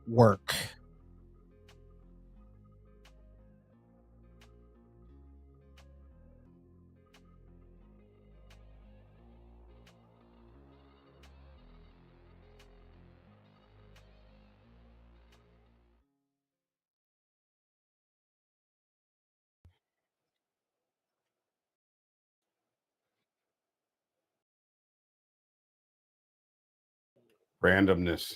work. Randomness.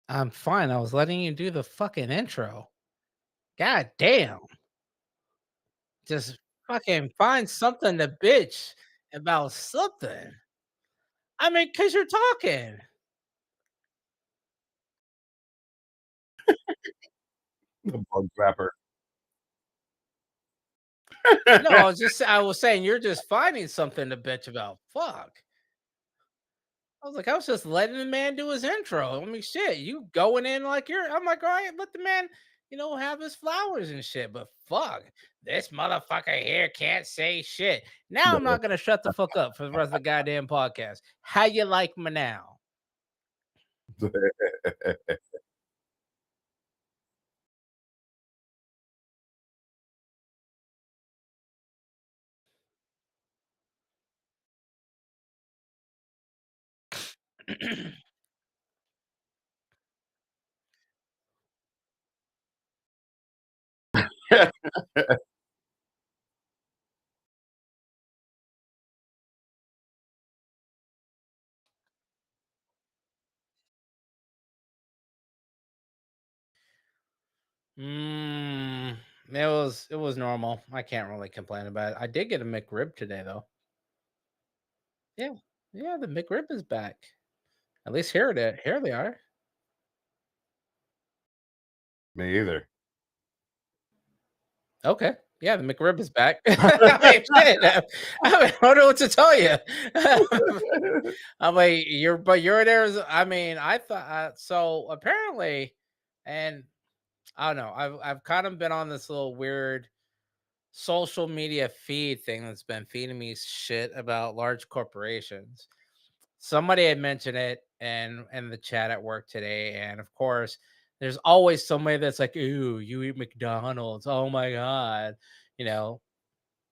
I'm fine. I was letting you do the fucking intro. God damn. Just fucking find something to bitch about something. I mean, because you're talking. The bug zapper. No, I was saying you're just finding something to bitch about. Fuck. I was just letting the man do his intro. I mean, shit, you going in like I'm like, all right, let the man, have his flowers and shit. But fuck, this motherfucker here can't say shit. Now I'm not gonna shut the fuck up for the rest of the goddamn podcast. How you like me now? Mm, it was normal. I can't really complain about it. I did get a McRib today though. Yeah. Yeah, the McRib is back. At least here they are. Me either. Okay. Yeah, the McRib is back. I mean, shit. I don't know what to tell you. I'm like, you're in Arizona. I mean, I thought so. Apparently, and I don't know. I've kind of been on this little weird social media feed thing that's been feeding me shit about large corporations. Somebody had mentioned it in the chat at work today, and of course, there's always somebody that's like, "Ooh, you eat McDonald's? Oh my god!" You know,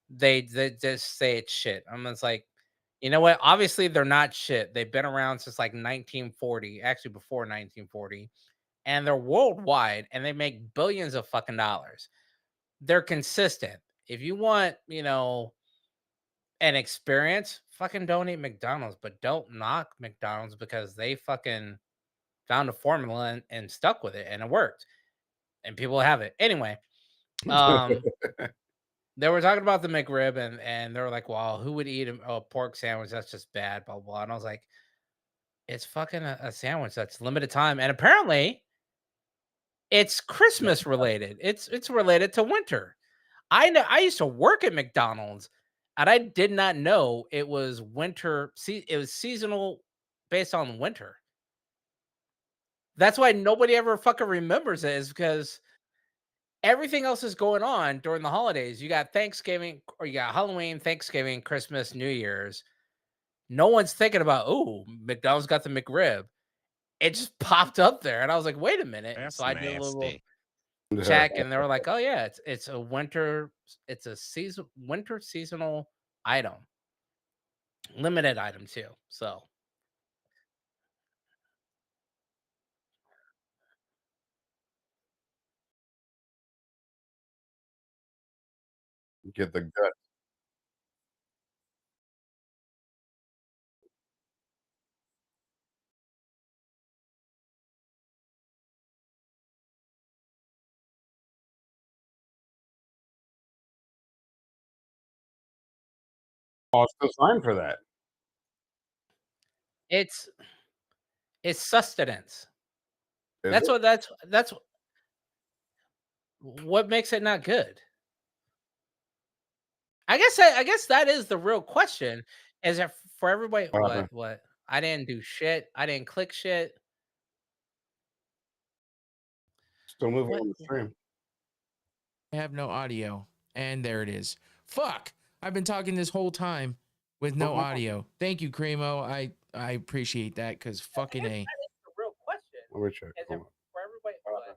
they just say it's shit. I'm just like, you know what? Obviously, they're not shit. They've been around since like 1940, actually before 1940, and they're worldwide, and they make billions of fucking dollars. They're consistent. If you want, an experience, fucking don't eat McDonald's, but don't knock McDonald's because they fucking found a formula and stuck with it and it worked. And people have it. Anyway, um, they were talking about the McRib and they were like, well, who would eat a pork sandwich? That's just bad, blah, blah. And I was like, it's fucking a sandwich that's limited time. And apparently it's Christmas related. It's related to winter. I know I used to work at McDonald's and I did not know it was winter. See, it was seasonal based on winter. That's why nobody ever fucking remembers it, is because everything else is going on during the holidays. You got Thanksgiving, or you got Halloween, Thanksgiving, Christmas, New Year's. No one's thinking about, oh, McDonald's got the McRib. It just popped up there, and I was like, wait a minute. So That's I did a little nasty. check, and they were like, oh yeah, it's a winter seasonal item, limited item too. So Get the gut. Oh, it's designed for that. it's it's sustenance. Is it? That's what makes it not good. I guess that is the real question. Is it for everybody? What happened? What? I didn't do shit. I didn't click shit. Still moving What? on the stream. I have no audio. And there it is. Fuck. I've been talking this whole time with no audio. Thank you, Cremo. I appreciate that because fucking A. That is the real question. Let me check. Is it Hold on. for everybody? What?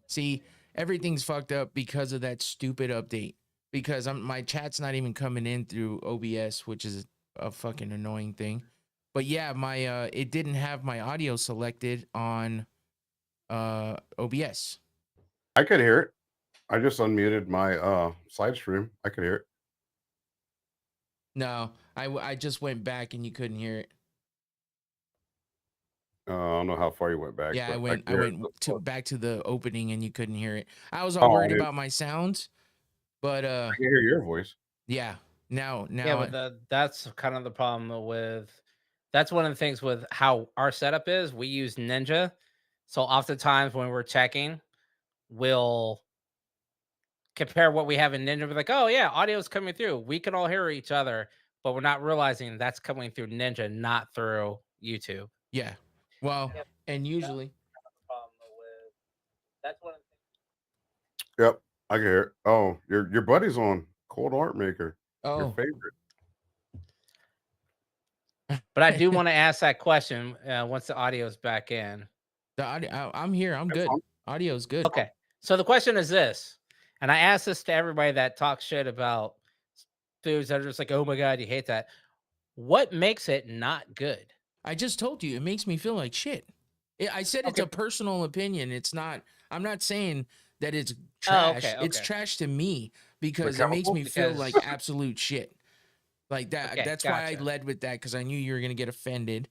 See, everything's fucked up because of that stupid update. Because my chat's not even coming in through OBS, which is a fucking annoying thing. But yeah, my it didn't have my audio selected on OBS. I could hear it. I just unmuted my side stream. I could hear it. No, I just went back and you couldn't hear it. I don't know how far you went back. Yeah, I went back to the opening and you couldn't hear it. I was all worried about my sounds, but I can hear your voice. Yeah. Now Yeah, but that's kind of the problem with. That's one of the things with how our setup is. We use Ninja, so oftentimes when we're checking, we'll compare what we have in Ninja. We're like, oh yeah, audio is coming through. We can all hear each other, but we're not realizing that's coming through Ninja, not through YouTube. Yeah. Well, and usually that's one of the things. Yep, I can hear it. Oh, your buddy's on Cold Art Maker. Oh, your favorite. But I do want to ask that question once the audio's back in. The audio, I'm here. I'm good. Audio's good. Okay. So the question is this, and I ask this to everybody that talks shit about foods that are just like, oh my God, you hate that. What makes it not good? I just told you, it makes me feel like shit. I said it's a personal opinion. It's not, I'm not saying that it's trash. It's trash to me because it makes me feel like absolute shit. Like that. That's why I led with that, because I knew you were gonna get offended.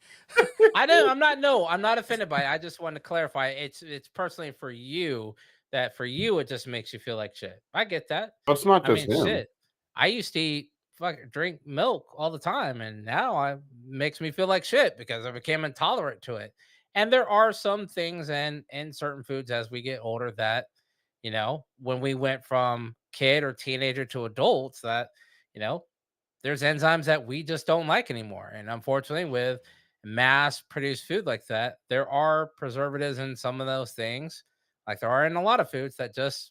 I'm not offended by it. I just want to clarify. It's personally for you, that for you it just makes you feel like shit. I get that. It's not just him. Shit. I used to drink milk all the time, and now it makes me feel like shit because I became intolerant to it. And there are some things in certain foods as we get older that, when we went from kid or teenager to adults, that, there's enzymes that we just don't like anymore. And unfortunately, with mass produced food like that, there are preservatives in some of those things, like there are in a lot of foods that just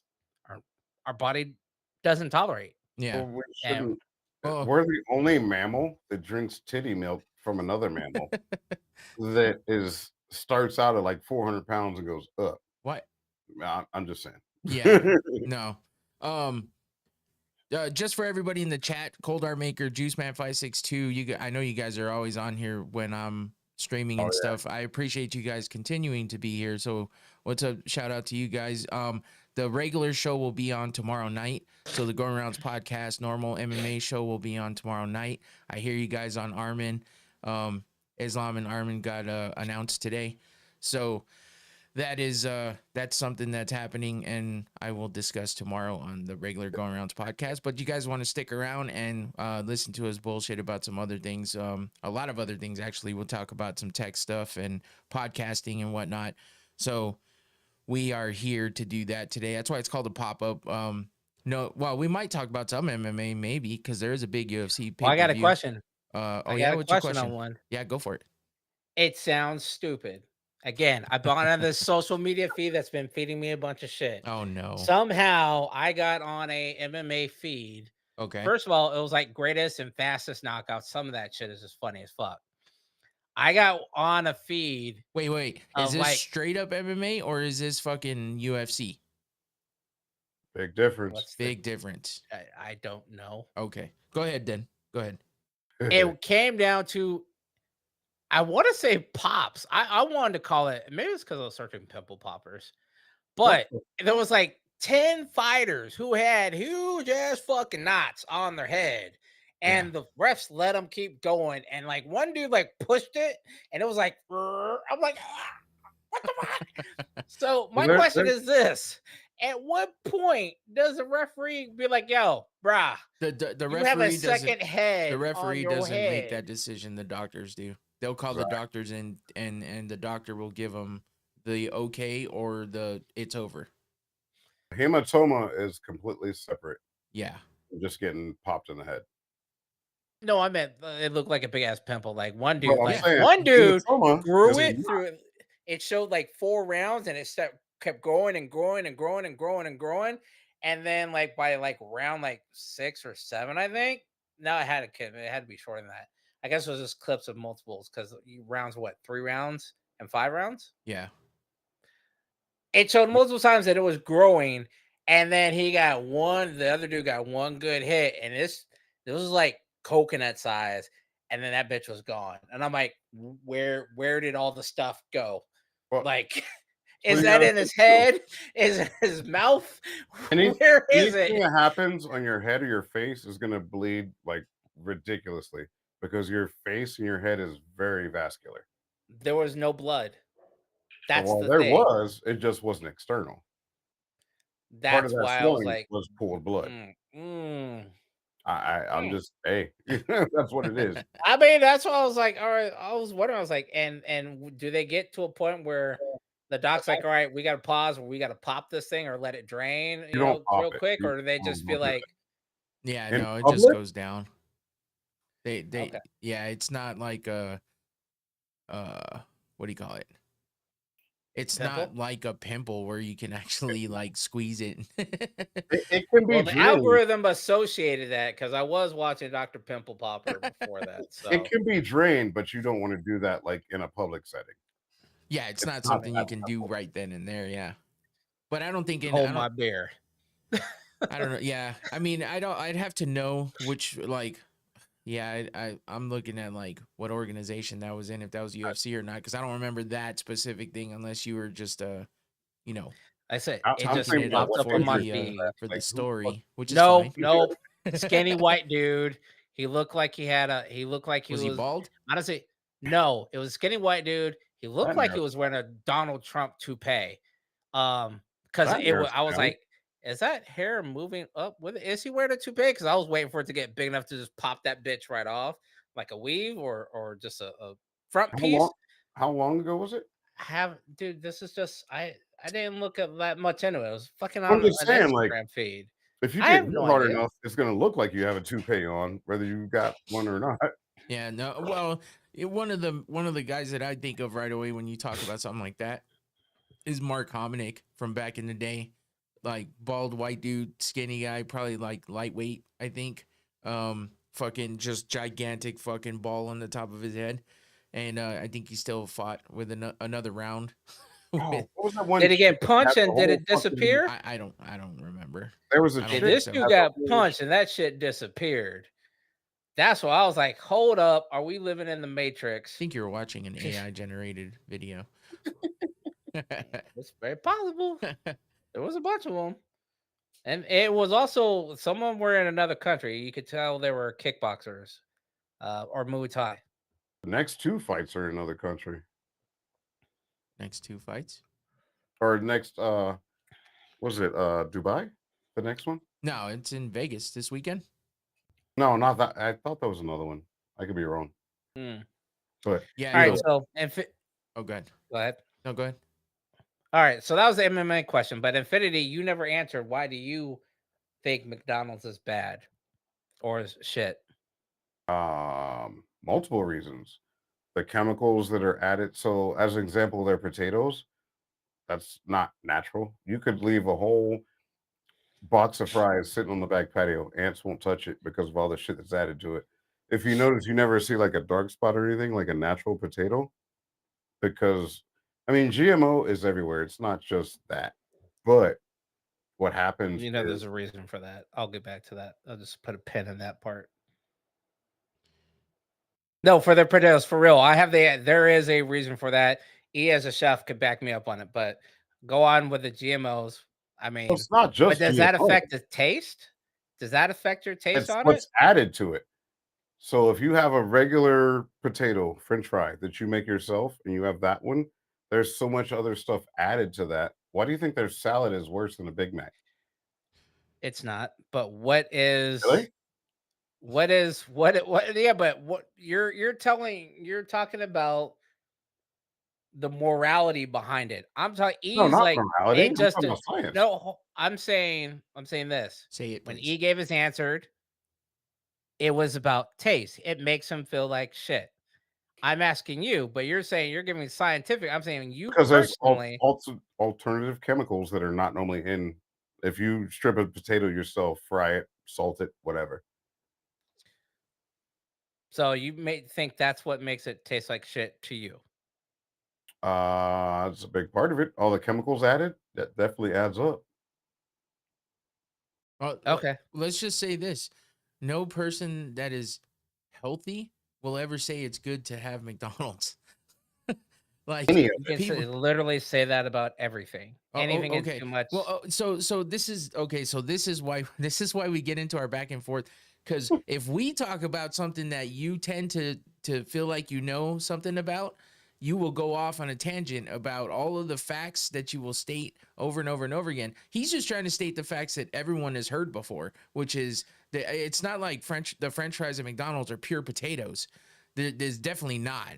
our body doesn't tolerate. Yeah. Well, we're the only mammal that drinks titty milk from another mammal that starts out at like 400 pounds and goes up. What? I'm just saying. Yeah. No. Just for everybody in the chat, Cold Art Maker, Juiceman562, I know you guys are always on here when I'm streaming and stuff. I appreciate you guys continuing to be here. So what's up? Shout out to you guys. The regular show will be on tomorrow night. So the Going Rounds podcast, normal MMA show will be on tomorrow night. I hear you guys on Armin. Islam and Armin got announced today. So that's something that's happening, and I will discuss tomorrow on the regular Going Rounds podcast. But you guys want to stick around and listen to us bullshit about some other things, a lot of other things actually. We'll talk about some tech stuff and podcasting and whatnot. So we are here to do that today. That's why it's called a pop-up. We might talk about some MMA maybe, because there is a big UFC pay-per-view. I got a question. What's your question? On one. Yeah, go for it. It sounds stupid. Again, I've gone on this social media feed that's been feeding me a bunch of shit. Oh no. Somehow I got on a MMA feed. Okay. First of all, it was like greatest and fastest knockouts. Some of that shit is just funny as fuck. I got on a feed. Wait. Is this straight up MMA or is this fucking UFC? Big difference. Big difference. I don't know. Okay. Go ahead then. Go ahead. It came down to, I want to say pops. I wanted to call it, maybe it's because I was searching pimple poppers, but there was like 10 fighters who had huge ass fucking knots on their head, and the refs let them keep going. And like one dude like pushed it, and it was like, I'm like, what the fuck? So my question is this: at what point does the referee be like, "Yo, brah, the you referee have a second head"? The referee doesn't head. make that decision. The doctors do. They'll call the doctors in, and the doctor will give them the okay or the it's over. Hematoma is completely separate. Yeah. just getting popped in the head. No, I meant it looked like a big ass pimple. Like one But dude, I'm like saying one dude hematoma grew is it not. through. It showed like 4 rounds, and kept growing and growing and growing and growing and growing, and then like by like round like 6 or 7, I think. No, it had to be shorter than that. I guess it was just clips of multiples because rounds what 3 rounds and 5 rounds. Yeah. It showed multiple times that it was growing, and then he got one. The other dude got one good hit, and this was like coconut size, and then that bitch was gone. And I'm like, where did all the stuff go? Well, Like, so is you that gotta in his think too. head? Is it his mouth? Any Where is anything it? that happens on your head or your face is gonna bleed like ridiculously because your face and your head is very vascular. There was no blood. So That's while the there thing. was, it just wasn't external. Part of That's that why I was swelling like, was pooled blood. mm, mm, I'm mm. just hey, that's what it is. I mean, that's why I was like, all right. I was wondering. I was like, and do they get to a point where the doc's like, all right, we got to pause, or we got to pop this thing, or let it drain, You don't pop real it. quick, You or do they just feel don't do like, Yeah, that. In no, it just public, goes down. They okay, yeah, it's not like a what do you call it? It's pimple? not like a pimple where you can actually like squeeze it. it can be Well, the drained. algorithm associated that because I was watching Dr. Pimple Popper before that. It So can be drained, but you don't want to do that like in a public setting. Yeah, it's It's not I not something mean, you that can do simple. right then and there, yeah. But I don't think hold my beer. I don't know. Yeah. I mean, I'd have to know which like yeah, I'm looking at like what organization that was in, if that was UFC or not, because I don't remember that specific thing unless you were just you know, I said it I'm just talking thinking it about up popped what up on my injury feed. for the like who the fuck story, which is Nope, fine. nope. Skinny white dude. He looked like he Was he was bald? honestly no, it was a skinny white dude. He looked that like he narrows was wearing a Donald Trump toupee. Because that narrows I it was down. like, is that hair moving up with it? Is he wearing a toupee? Because I was waiting for it to get big enough to just pop that bitch right off, like a weave or just a front How long piece. how long ago was it? Dude, this is just I didn't look at that much into it. It was fucking I'm on just an saying, like, Instagram feed. if you I get have hit no hard idea. enough, it's gonna look like you have a toupee on, whether you got one or not. Yeah, no. Well, one of the guys that I think of right away when you talk about something like that is Mark Hominick from back in the day, like bald white dude, skinny guy, probably like lightweight, I think. Fucking just gigantic fucking ball on the top of his head, and I think he still fought with another round. Oh, with what was that one Did he chick get that had punched the and did whole it fucking disappear? I don't remember. there was a I don't Did chick think this that so. dude had the got whole punched and that shit disappeared? That's why I was like, hold up, are we living in the I Matrix? think you were watching an AI generated video. It's very possible. There was a bunch of them. And it was also some of them were in another country. You could tell they were kickboxers or Muay Thai. the next 2 fights are in another country. Next 2 fights? Or next was it Dubai? The next one? No, it's in Vegas this weekend. No, not that. I thought that was another one. I could be wrong. Hmm. But Yeah, All either right, way, no. so Oh, good. go ahead. No, go ahead. All right, so that was the MMA question, but Infinity, you never answered. Why do you think McDonald's is bad or is shit? multiple reasons. The chemicals that are added. So as an example, their potatoes, that's not natural. You could leave a whole box of fries sitting on the back patio. Ants won't touch it because of all the shit that's added to it. If you notice, you never see like a dark spot or anything like a natural potato because, I mean, GMO is everywhere. It's not just that. But what happens You know, there's is a reason for that. I'll get back to that. I'll just put a pin in that part. No, for the potatoes, for real. There is a reason for that. E as a chef could back me up on it, but go on with the GMOs. I mean, it's not but just does that GMO. affect the taste? Does that affect your taste It's on it? what's added to it. So if you have a regular potato French fry that you make yourself and you have that one, there's so much other stuff added to that. Why do you think their salad is worse than a Big Mac? It's not. But Really? what yeah, but what you're talking about the morality behind it. I'm talking No, E's not like morality. it I'm just talking about science. no. I'm saying this. Say it, When please. E gave his answer, it was about taste. It makes him feel like shit. I'm asking you, but you're saying you're giving scientific. I'm saying you Because there's personally. alternative chemicals that are not normally in. If you strip a potato yourself, fry it, salt it, whatever. So you may think that's what makes it taste like shit to you. It's a big part of it. All the chemicals added, that definitely adds up. Well, Okay. let's just say this: no person that is healthy will ever say it's good to have McDonald's. Like Any of You it. can people. literally say that about everything. Anything is Okay. too much. Well, so this is okay. So this is why we get into our back and forth. Because if we talk about something that you tend to feel like you know something about, you will go off on a tangent about all of the facts that you will state over and over and over again. He's just trying to state the facts that everyone has heard before, which is that it's not like the French fries at McDonald's are pure potatoes. There's definitely not.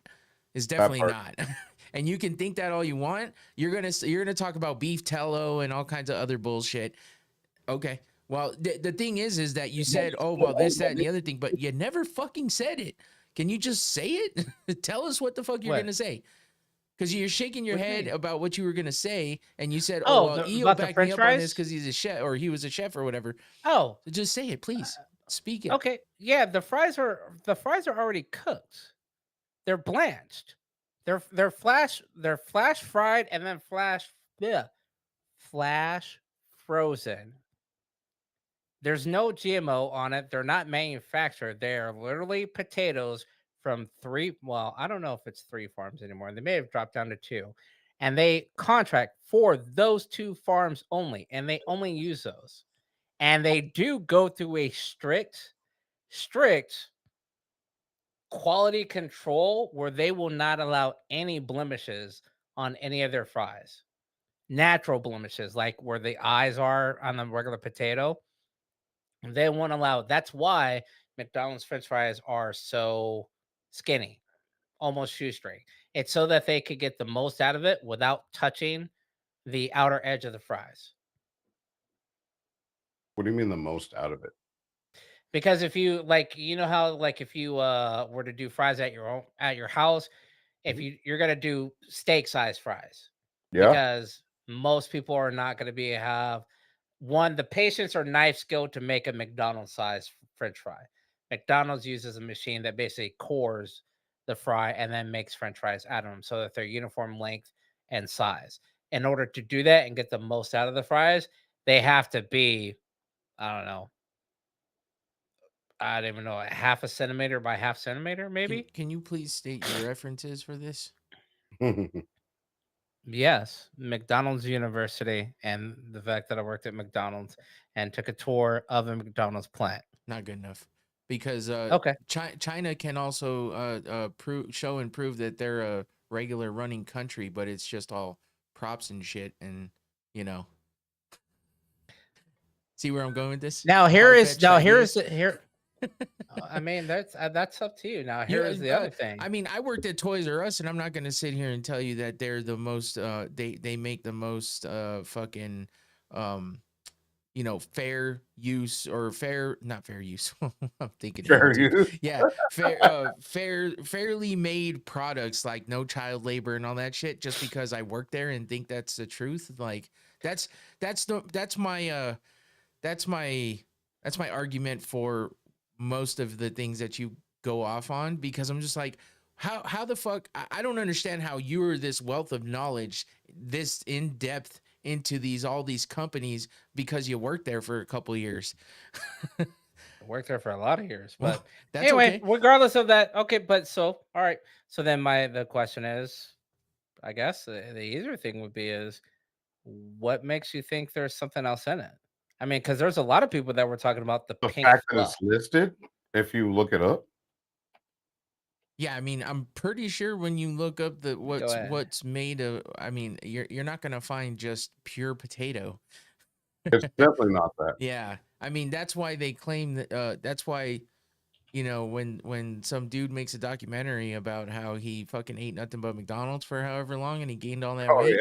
It's That definitely part. not. And you can think that all you want. You're gonna talk about beef tello and all kinds of other bullshit. Okay. Well, the thing is that you said, oh, well, this, that, and the other thing, but you never fucking said it. Can you just say it? Tell us what the fuck you're What? gonna say. Because you're shaking your What do you head mean? about what you were gonna say, and you said, "Oh Oh, well, Eo about the backed me French up on this fries? because he's a chef or he was a chef or whatever." Oh, So just say it, please. Speak it. okay. Yeah, the fries are already cooked. They're blanched. They're flash fried and then flash frozen. There's no GMO on it. They're not manufactured. They are literally potatoes from well, I don't know if it's 3 farms anymore. They may have dropped down to 2. And they contract for those 2 farms only, and they only use those. And they do go through a strict quality control where they will not allow any blemishes on any of their fries. Natural blemishes, like where the eyes are on the regular potato, they won't allow it. That's why McDonald's French fries are so skinny, almost shoestring. It's so that they could get the most out of it without touching the outer edge of the fries. What do you mean the most out of it? Because if you like, how like if you were to do fries at your house, if Mhm. you're gonna do steak size fries, Yeah. because most people are not gonna be have the patience or knife skill to make a McDonald's size French fry. McDonald's uses a machine that basically cores the fry and then makes French fries out of them so that they're uniform length and size. In order to do that and get the most out of the fries, they have to be, I don't know, I don't even know, a half a centimeter by half centimeter, maybe. Can you please state your references for this? Yes, McDonald's University, and the fact that I worked at McDonald's and took a tour of a McDonald's plant. Not good enough, because Okay. China can also show and prove that they're a regular running country, but it's just all props and shit, and you know, see where I'm going with this? Now Far-fetched ideas. here. I mean, that's up to you. Now You, here is the other thing. I mean, I worked at Toys R Us, and I'm not gonna sit here and tell you that they're the most. They make the most fucking fair use or fair not fair use. I'm thinking here Fair too. use. Yeah, fairly made products like no child labor and all that shit. Just because I work there and think that's the truth, like that's my that's my argument for most of the things that you go off on, because I'm just like, how the fuck I don't understand how you're this wealth of knowledge, this in depth into all these companies, because you worked there for a couple years. I worked there for a lot of years, Well, but that's anyway, okay. regardless of that, okay. But so, all right. So then the question is, I guess the easier thing would be is, what makes you think there's something else in it? I mean, because there's a lot of people that were talking about the The pink fact that fluff. it's listed, if you look it up, Yeah, I mean, I'm pretty sure when you look up the Go ahead. what's made of, I mean, you're not gonna find just pure potato. it's definitely not that. Yeah, I mean, that's why they claim that. That's why you know, when some dude makes a documentary about how he fucking ate nothing but McDonald's for however long and he gained all that Oh weight.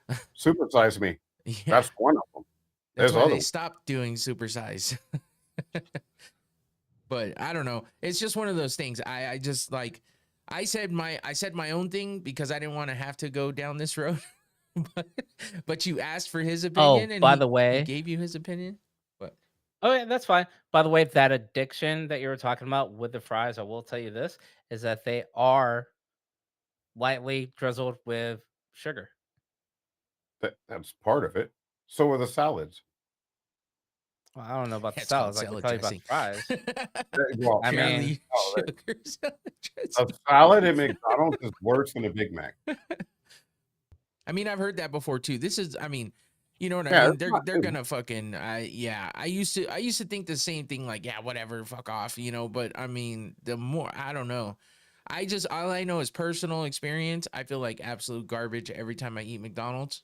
yeah, Supersize Me. Yeah, That's one of them. that's There's why other they ones. stopped doing supersize. But I don't know. It's just one of those things. I just like I said my own thing because I didn't want to have to go down this road. but, but you asked for his opinion and by the he way, gave you his opinion. But oh yeah, that's fine. By the way, that addiction that you were talking about with the fries, I will tell you this is that they are lightly drizzled with sugar. That's part of it. So are the salads. Well, I don't know about the it's called salads. I can salad tell you about dressing. the fries. Well, I yeah. mean, Oh, sugar salad a dressing. salad at McDonald's is worse than a Big Mac. I mean, I've heard that before too. This is, I mean, you know what I Yeah, mean? it's They're not they're new. gonna fucking yeah. I used to think the same thing, like, yeah, whatever, fuck off, you know, but I mean, the more I don't know. All I know is personal experience. I feel like absolute garbage every time I eat McDonald's.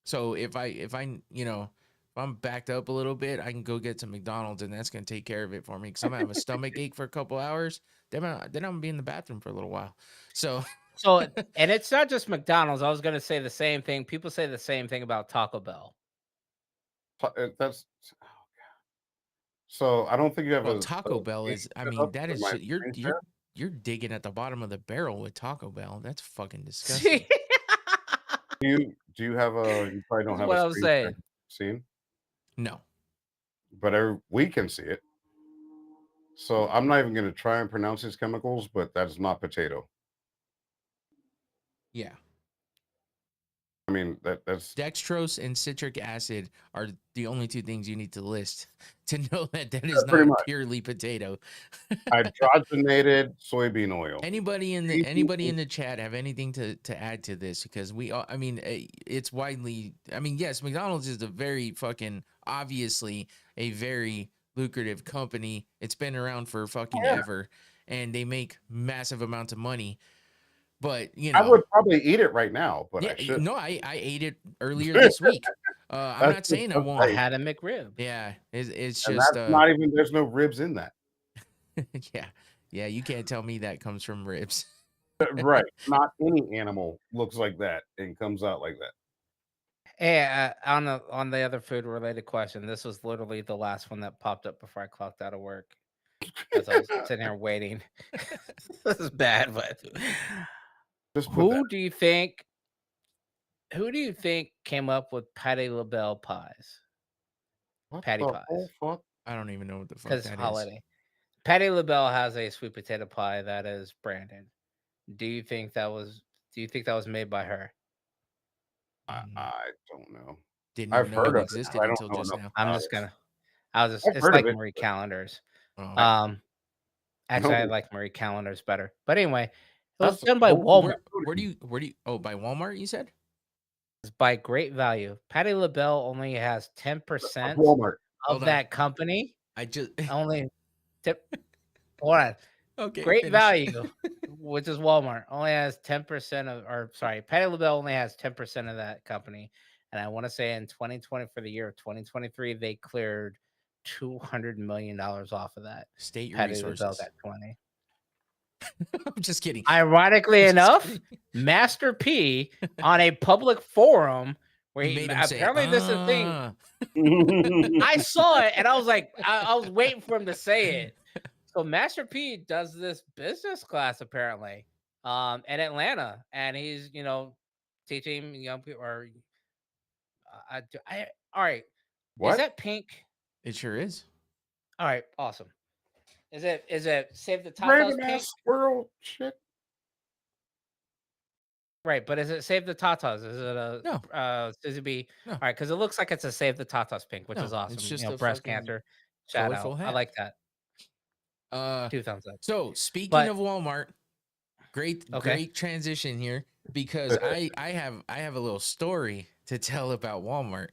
So if you know, if I'm backed up a little bit, I can go get some McDonald's and that's gonna take care of it for me. Cause I'm gonna have a stomach ache for a couple hours. Then I'm gonna be in the bathroom for a little while. So so and it's not just McDonald's. I was gonna say the same thing. People say the same thing about Taco Bell. That's so. I don't think you have well, a Taco Bell screen is, I set mean, up that for is my you're screen you're share. you're digging at the bottom of the barrel with Taco Bell. That's fucking disgusting. See, Do you have a? You probably don't that's have a what I was screen share saying. scene, No. but we can see it. So I'm not even going to try and pronounce these chemicals, but that's not potato. Yeah. I mean that's Dextrose and citric acid are the only two things you need to list to know that that is pretty not much purely potato. hydrogenated soybean oil. Anybody in Easy- the chat have anything to add to this? Because we all, I mean, it's widely. I mean, yes, McDonald's is a very fucking obviously a very lucrative company. It's been around for fucking Yeah, ever, and they make massive amounts of money. But you I know, would probably eat it right now, but yeah, I should. no, I ate it earlier this week. I'm That's not just saying I so I won't. base. had a McRib. Yeah, it's And just that's not even. There's no ribs in that. yeah, yeah. You can't tell me that comes from ribs. Right. Not any animal looks like that and comes out like that. Hey, on the other food related question, this was literally the last one that popped up before I clocked out of work as I was sitting here waiting. This is bad, but Just put that. who do you think? Who do you think came up with Patti LaBelle pies? What Patty the whole pies, fuck? I don't even know what the fuck because that is. holiday. Patti LaBelle has a sweet potato pie that is branded. Do you think that was? Do you think that was made by her? I don't know. Didn't I've even know heard it of it, existed but I don't until know just enough now. I'm about just it. gonna. I was just. I've It's heard of like it. Marie Callender's. Oh, Um, actually, I No, like Marie Callender's better. But anyway, it was that's done by Walmart. where do you? Oh, by Walmart, you said? It's by Great Value. Patti LaBelle only has 10% Walmart. of Hold on. that company. I just Only tip. Hold on. okay. Great Finish. Value, which is Walmart, only has 10% of, or sorry, Patti LaBelle only has 10% of that company. And I want to say in 2020, for the year of 2023, they cleared $200 million off of that. State your Patti LaBelle resources. got 20. I'm just kidding. Ironically Just enough, kidding. Master P on a public forum where You he made him say, apparently this is a thing. I saw it and I was like, I was waiting for him to say it. So Master P does this business class apparently, in Atlanta, and he's teaching young people. Or all right, is What? that pink? It sure is. All right, awesome. Is it Save the Tatas Random pink? ass squirrel shit. Right, but is it Save the Tatas? Is it a No. Does it be No. all right? Because it looks like it's a Save the Tatas pink, which is No, awesome. it's just a Breast fucking cancer shout colorful out. I hat. like that. 2 thumbs up. So speaking But of Walmart, okay, great transition here because I have a little story to tell about Walmart.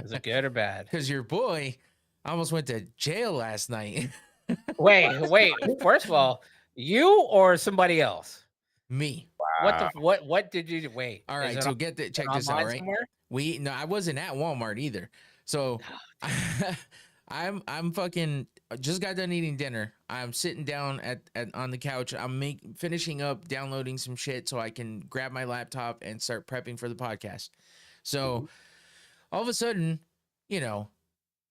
is it good or bad? Because your boy almost went to jail last night. Wait. First of all, you or somebody else? Me. What did you do? Wait. All Is right, it so check this out, online right? somewhere? No, I wasn't at Walmart either. So I'm fucking just got done eating dinner. I'm sitting down at on the couch. I'm finishing up downloading some shit so I can grab my laptop and start prepping for the podcast. So all of a sudden, you know,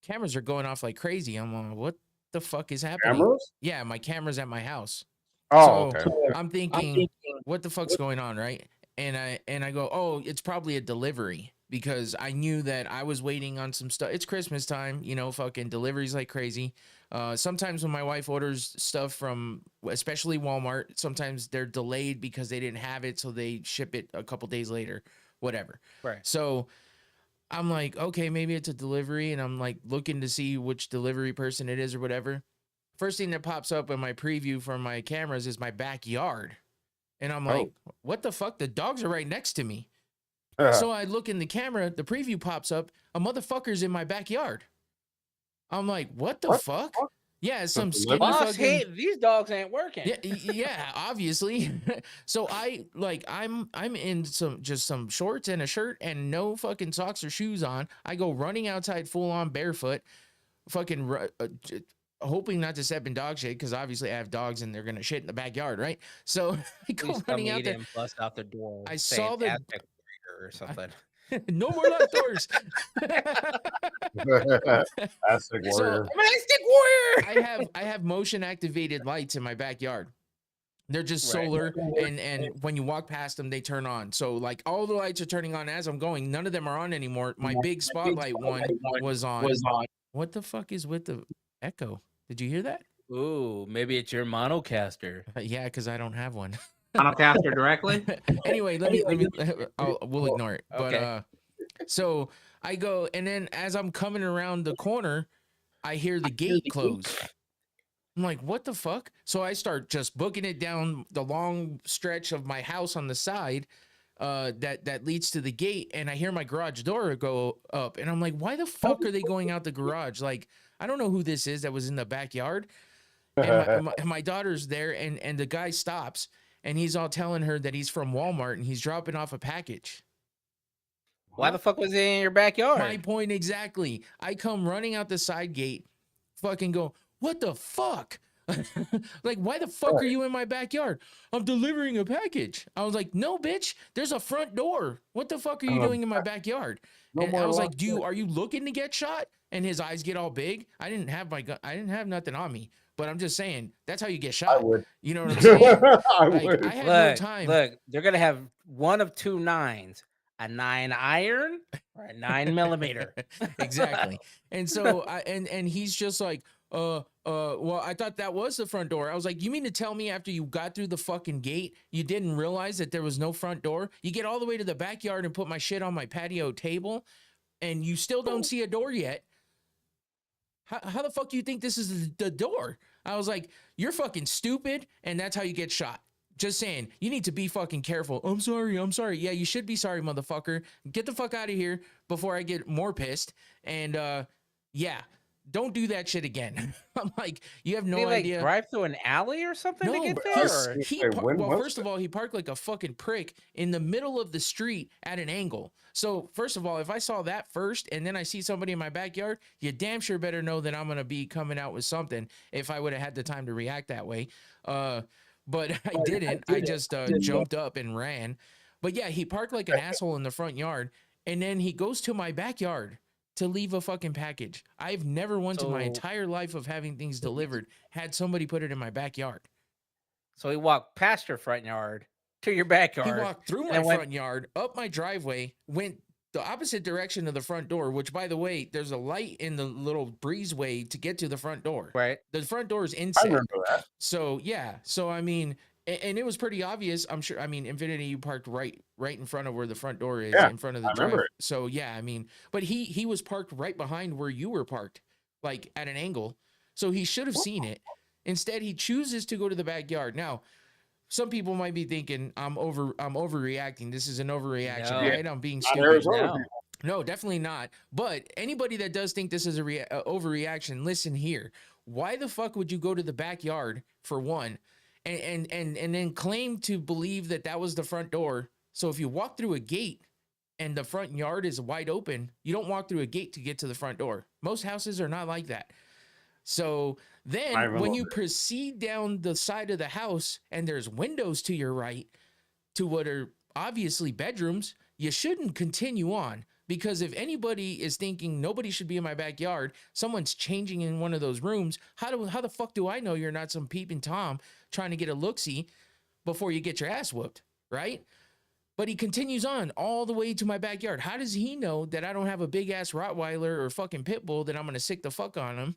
cameras are going off like crazy. I'm like, what the fuck is happening? Cameras? Yeah, my camera's at my house. Oh, So okay. I'm thinking, what the fuck's going on, right? And I go, oh, it's probably a delivery, because I knew that I was waiting on some stuff. It's Christmas time, you know, fucking deliveries like crazy. Sometimes when my wife orders stuff from, especially Walmart, sometimes they're delayed because they didn't have it, so they ship it a couple days later, whatever. Right. So I'm like, okay, maybe it's a delivery, and I'm like looking to see which delivery person it is or whatever. First thing that pops up in my preview for my cameras is my backyard. And I'm like, what the fuck? The dogs are right next to me. So I look in the camera, the preview pops up, a motherfucker's in my backyard. I'm like, what the fuck? Yeah, some skinny Boss, fucking... hey, these dogs ain't working. Yeah, obviously. So I'm in some shorts and a shirt and no fucking socks or shoes on. I go running outside full on barefoot, fucking hoping not to step in dog shit, because obviously I have dogs and they're gonna shit in the backyard, right? So I go running out there. And bust out the door. I saw the Aztec warrior or something. no more locked doors. Aztec warrior. I'm an Aztec warrior. I have motion activated lights in my backyard. They're just solar, and when you walk past them, they turn on. So like all the lights are turning on as I'm going. None of them are on anymore. My big spotlight one was on. What the fuck is with the echo? Did you hear that? Ooh, maybe it's your monocaster. Yeah, because I don't have one. Monocaster directly. Anyway, we'll ignore it. Okay. But so I go, and then as I'm coming around the corner, I hear the gate close. I'm like, what the fuck? So I start just booking it down the long stretch of my house on the side that leads to the gate, and I hear my garage door go up, and I'm like, why the fuck are they going out the garage? Like, I don't know who this is that was in the backyard. And my daughter's there, and the guy stops, and he's all telling her that he's from Walmart and he's dropping off a package. Why the fuck was he in your backyard? My point exactly. I come running out the side gate, fucking go, what the fuck? Like, why the fuck are you in my backyard? I'm delivering a package. I was like, no, bitch, there's a front door. What the fuck are you doing in my backyard? And I was like, are you looking to get shot? And his eyes get all big. I didn't have my gun. I didn't have nothing on me, but I'm just saying that's how you get shot. I would. You know what I'm saying? I had no Look, time. Look, they're gonna have one of two nines: a 9 iron or a 9mm. Exactly. And so and he's just like, well, I thought that was the front door. I was like, you mean to tell me after you got through the fucking gate, you didn't realize that there was no front door? You get all the way to the backyard and put my shit on my patio table, and you still don't see a door yet. How the fuck do you think this is the door? I was like, you're fucking stupid, and that's how you get shot. Just saying, you need to be fucking careful. I'm sorry. Yeah, you should be sorry, motherfucker. Get the fuck out of here before I get more pissed. And yeah, don't do that shit again. I'm like, you have no idea. Drive through an alley or something to get there? Well, first of all, he parked like a fucking prick in the middle of the street at an angle. So first of all, if I saw that first and then I see somebody in my backyard, you damn sure better know that I'm going to be coming out with something if I would have had the time to react that way. But I didn't. I just jumped up and ran. But yeah, he parked like an asshole in the front yard, and then he goes to my backyard to leave a fucking package. I've never once in my entire life of having things delivered had somebody put it in my backyard. So he walked past your front yard to your backyard. He walked through my front yard, up my driveway, went the opposite direction of the front door, which, by the way, there's a light in the little breezeway to get to the front door. Right. The front door is inside. I remember that. So, yeah. So, I mean, and it was pretty obvious. I'm sure. I mean, Infinity, you parked right in front of where the front door is, in front of the drive. So, yeah, I mean, but he was parked right behind where you were parked, like at an angle. So he should have seen it. Instead, he chooses to go to the backyard. Now, some people might be thinking I'm overreacting. This is an overreaction, right? I'm being stupid. No, definitely not. But anybody that does think this is a overreaction, listen here. Why the fuck would you go to the backyard for one, and then claim to believe that was the front door? So if you walk through a gate, and the front yard is wide open, you don't walk through a gate to get to the front door. Most houses are not like that. So then when you proceed down the side of the house and there's windows to your right to what are obviously bedrooms, you shouldn't continue on, because if anybody is thinking nobody should be in my backyard, someone's changing in one of those rooms, how the fuck do I know you're not some peeping Tom trying to get a look-see before you get your ass whooped, right? But he continues on all the way to my backyard. How does he know that I don't have a big ass Rottweiler or fucking pit bull that I'm gonna sick the fuck on him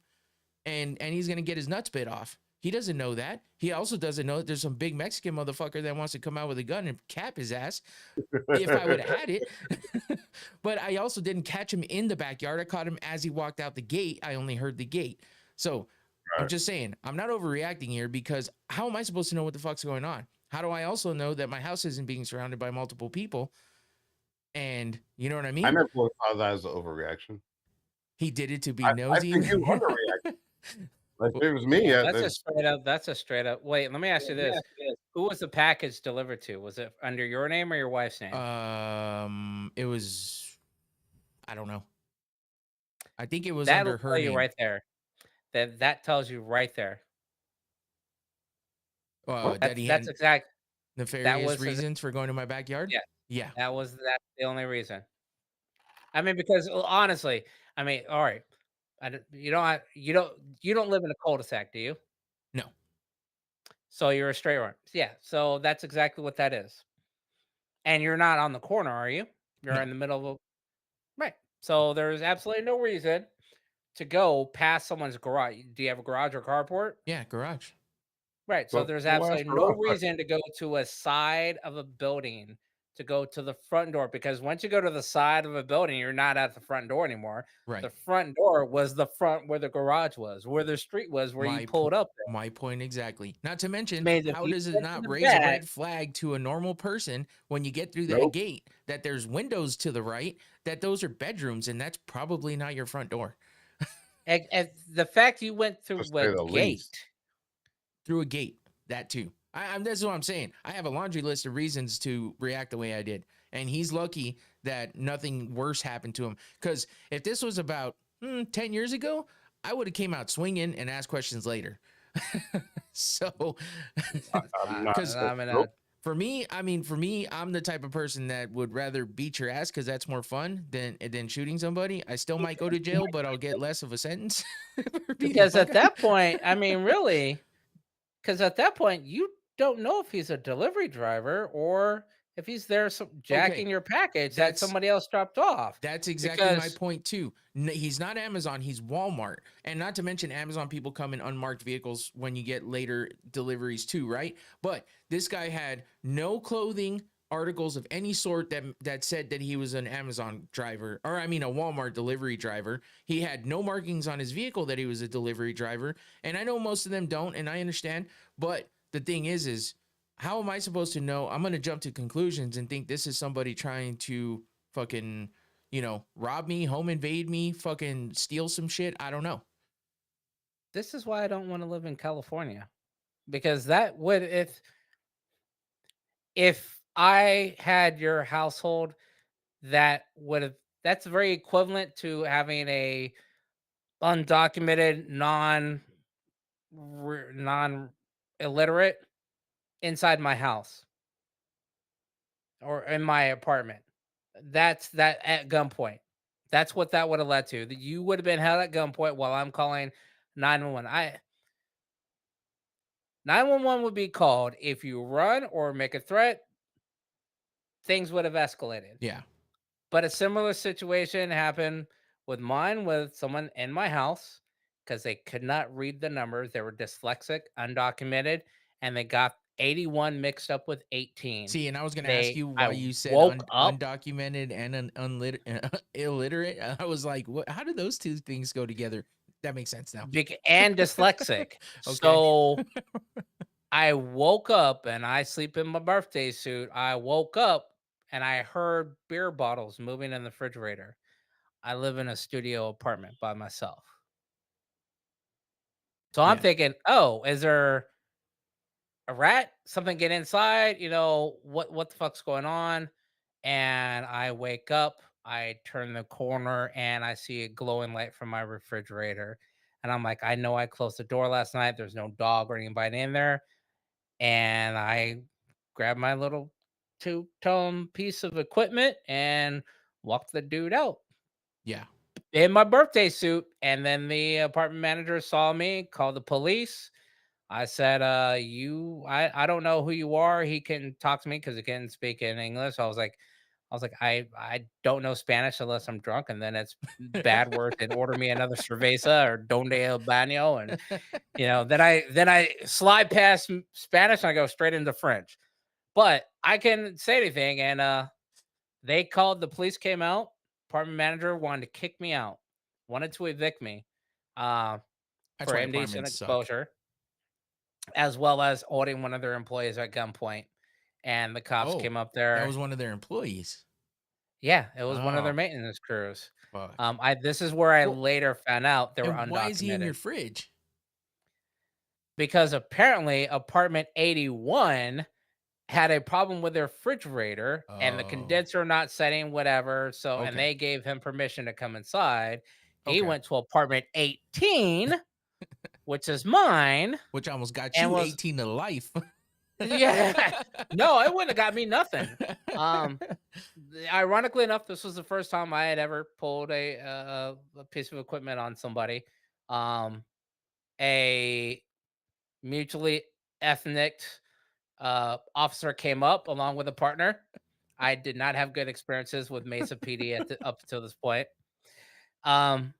and he's gonna get his nuts bit off? He doesn't know that. He also doesn't know that there's some big Mexican motherfucker that wants to come out with a gun and cap his ass if I would have had it. But I also didn't catch him in the backyard. I caught him as he walked out the gate. I only heard the gate. So I'm just saying, I'm not overreacting here, because how am I supposed to know what the fuck's going on? How do I also know that my house isn't being surrounded by multiple people? And you know what I mean? I never thought that as an overreaction. He did it to be I nosy. think you underreact. If it was me, That's a straight up. Wait, let me ask you this: who was the package delivered to? Was it under your name or your wife's name? It was, I don't know. I think it was That'll under her tell you name. right there. That tells you right there. That he That's had exact. nefarious reasons for going to my backyard. Yeah, Yeah. that's the only reason. I mean, because honestly, I mean, all right, you don't live in a cul-de-sac, do you? No. So you're a straight run. Yeah. So that's exactly what that is. And you're not on the corner, are you? You're No. in the middle of right. So there's absolutely no reason to go past someone's garage. Do you have a garage or carport? Yeah, garage. Right. So Well, there's well, absolutely that's no rough, but- reason to go to a side of a building to go to the front door, because once you go to the side of a building, you're not at the front door anymore. Right. The front door was the front where the garage was, where the street was, where you pulled up there. My point exactly. Not to mention, Means if how you does it get not to the raise a back- red flag to a normal person when you get through that Nope. gate that there's windows to the right, that those are bedrooms, and that's probably not your front door. And the fact you went through To say the a least. gate. Through a gate, that too. That's what I'm saying. I have a laundry list of reasons to react the way I did, and he's lucky that nothing worse happened to him. Because if this was about 10 years ago, I would have came out swinging and asked questions later. So, I'm not- because nope. for me, I'm the type of person that would rather beat your ass because that's more fun than shooting somebody. I still might go to jail, but I'll get less of a sentence. for beating Because the at fuck out- that point, I mean, really, because at that point, you don't know if he's a delivery driver or if he's there jacking your package that That's- somebody else dropped off. That's exactly my Because- point too. He's not Amazon, he's Walmart. And not to mention Amazon people come in unmarked vehicles when you get later deliveries too, right? But this guy had no clothing articles of any sort that said that he was an Amazon driver, or I mean a Walmart delivery driver. He had no markings on his vehicle that he was a delivery driver. And I know most of them don't, and I understand, but the thing is how am I supposed to know? I'm going to jump to conclusions and think this is somebody trying to fucking, rob me, home invade me, fucking steal some shit. I don't know. This is why I don't want to live in California, because that would, if I had your household, that's very equivalent to having a undocumented, non illiterate inside my house or in my apartment. That's that at gunpoint. That's what that would have led to. That you would have been held at gunpoint while I'm calling 911. 911 would be called if you run or make a threat. Things would have escalated. Yeah. But a similar situation happened with someone in my house because they could not read the numbers. They were dyslexic, undocumented, and they got 81 mixed up with 18. See, and I was going to ask you why I you said woke up- undocumented and illiterate. I was like, how do those two things go together? That makes sense now. and dyslexic. So I woke up and I sleep in my birthday suit. I woke up and I heard beer bottles moving in the refrigerator. I live in a studio apartment by myself. So I'm thinking, oh, is there a rat? Something get inside? What the fuck's going on? and I wake up. I turn the corner and I see a glowing light from my refrigerator. And I'm like, I know I closed the door last night. There's no dog or anybody in there. And I grab my little two-tone piece of equipment and walked the dude out Yeah. in my birthday suit. And then the apartment manager saw me, called the police. I said, I don't know who you are. He can talk to me because he can speak in English. I was like, I don't know Spanish unless I'm drunk, and then it's bad words and order me another cerveza or donde el baño, and then I slide past Spanish and I go straight into French. But I can say anything, and they called. The police came out. Apartment manager wanted to kick me out, wanted to evict me, uh, That's for why indecent apartments suck. exposure, as well as holding one of their employees at gunpoint. And the cops Oh, came up that there. was one of their employees. Yeah, it was one of their Oh, maintenance crews. fuck. This is where I Well, later found out they were and why is he in your undocumented fridge? because apparently apartment 81 had a problem with their refrigerator and the Oh, condenser not setting, whatever. So, and okay. they gave him permission to come inside. He Okay. went to apartment 18, which is mine, Which almost got and you was 18 to life. yeah. No, it wouldn't have got me nothing. Um, Ironically enough, this was the first time I had ever pulled a piece of equipment on somebody. Um, a mutually ethnic officer came up along with a partner. I did not have good experiences with Mesa PD up until this point. Um,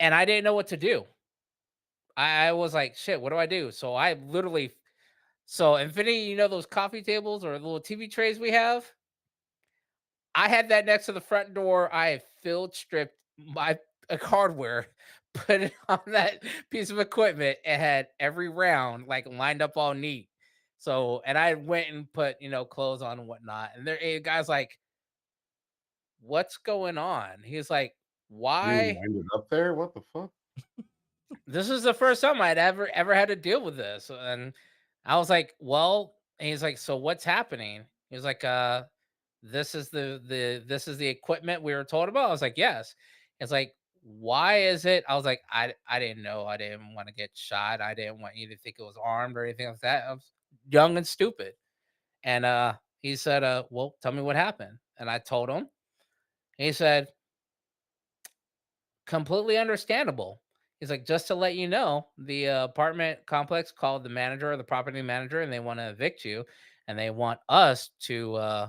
and I didn't know what to do. I was like, shit, what do I do? So I literally, so Infinity, those coffee tables or little TV trays we have? I had that next to the front door. I had field stripped my hardware, put it on that piece of equipment, and had every round like lined up all neat. So, and I went and put clothes on and whatnot. And a guy's like, "What's going on?" He's like, You "Why?" ended up there? What the fuck? This is the first time I'd ever had to deal with this, and I was like, "Well," and he's like, "So what's happening?" He was like, this is the equipment we were told about." I was like, "Yes." It's like, "Why is it?" I was like, I didn't know. I didn't want to get shot. I didn't want you to think it was armed or anything like that. I was young and stupid." And he said, "Well, tell me what happened." And I told him. He said, "Completely understandable." He's like, "Just to let you know, the apartment complex called the manager or the property manager, and they want to evict you, and they want us to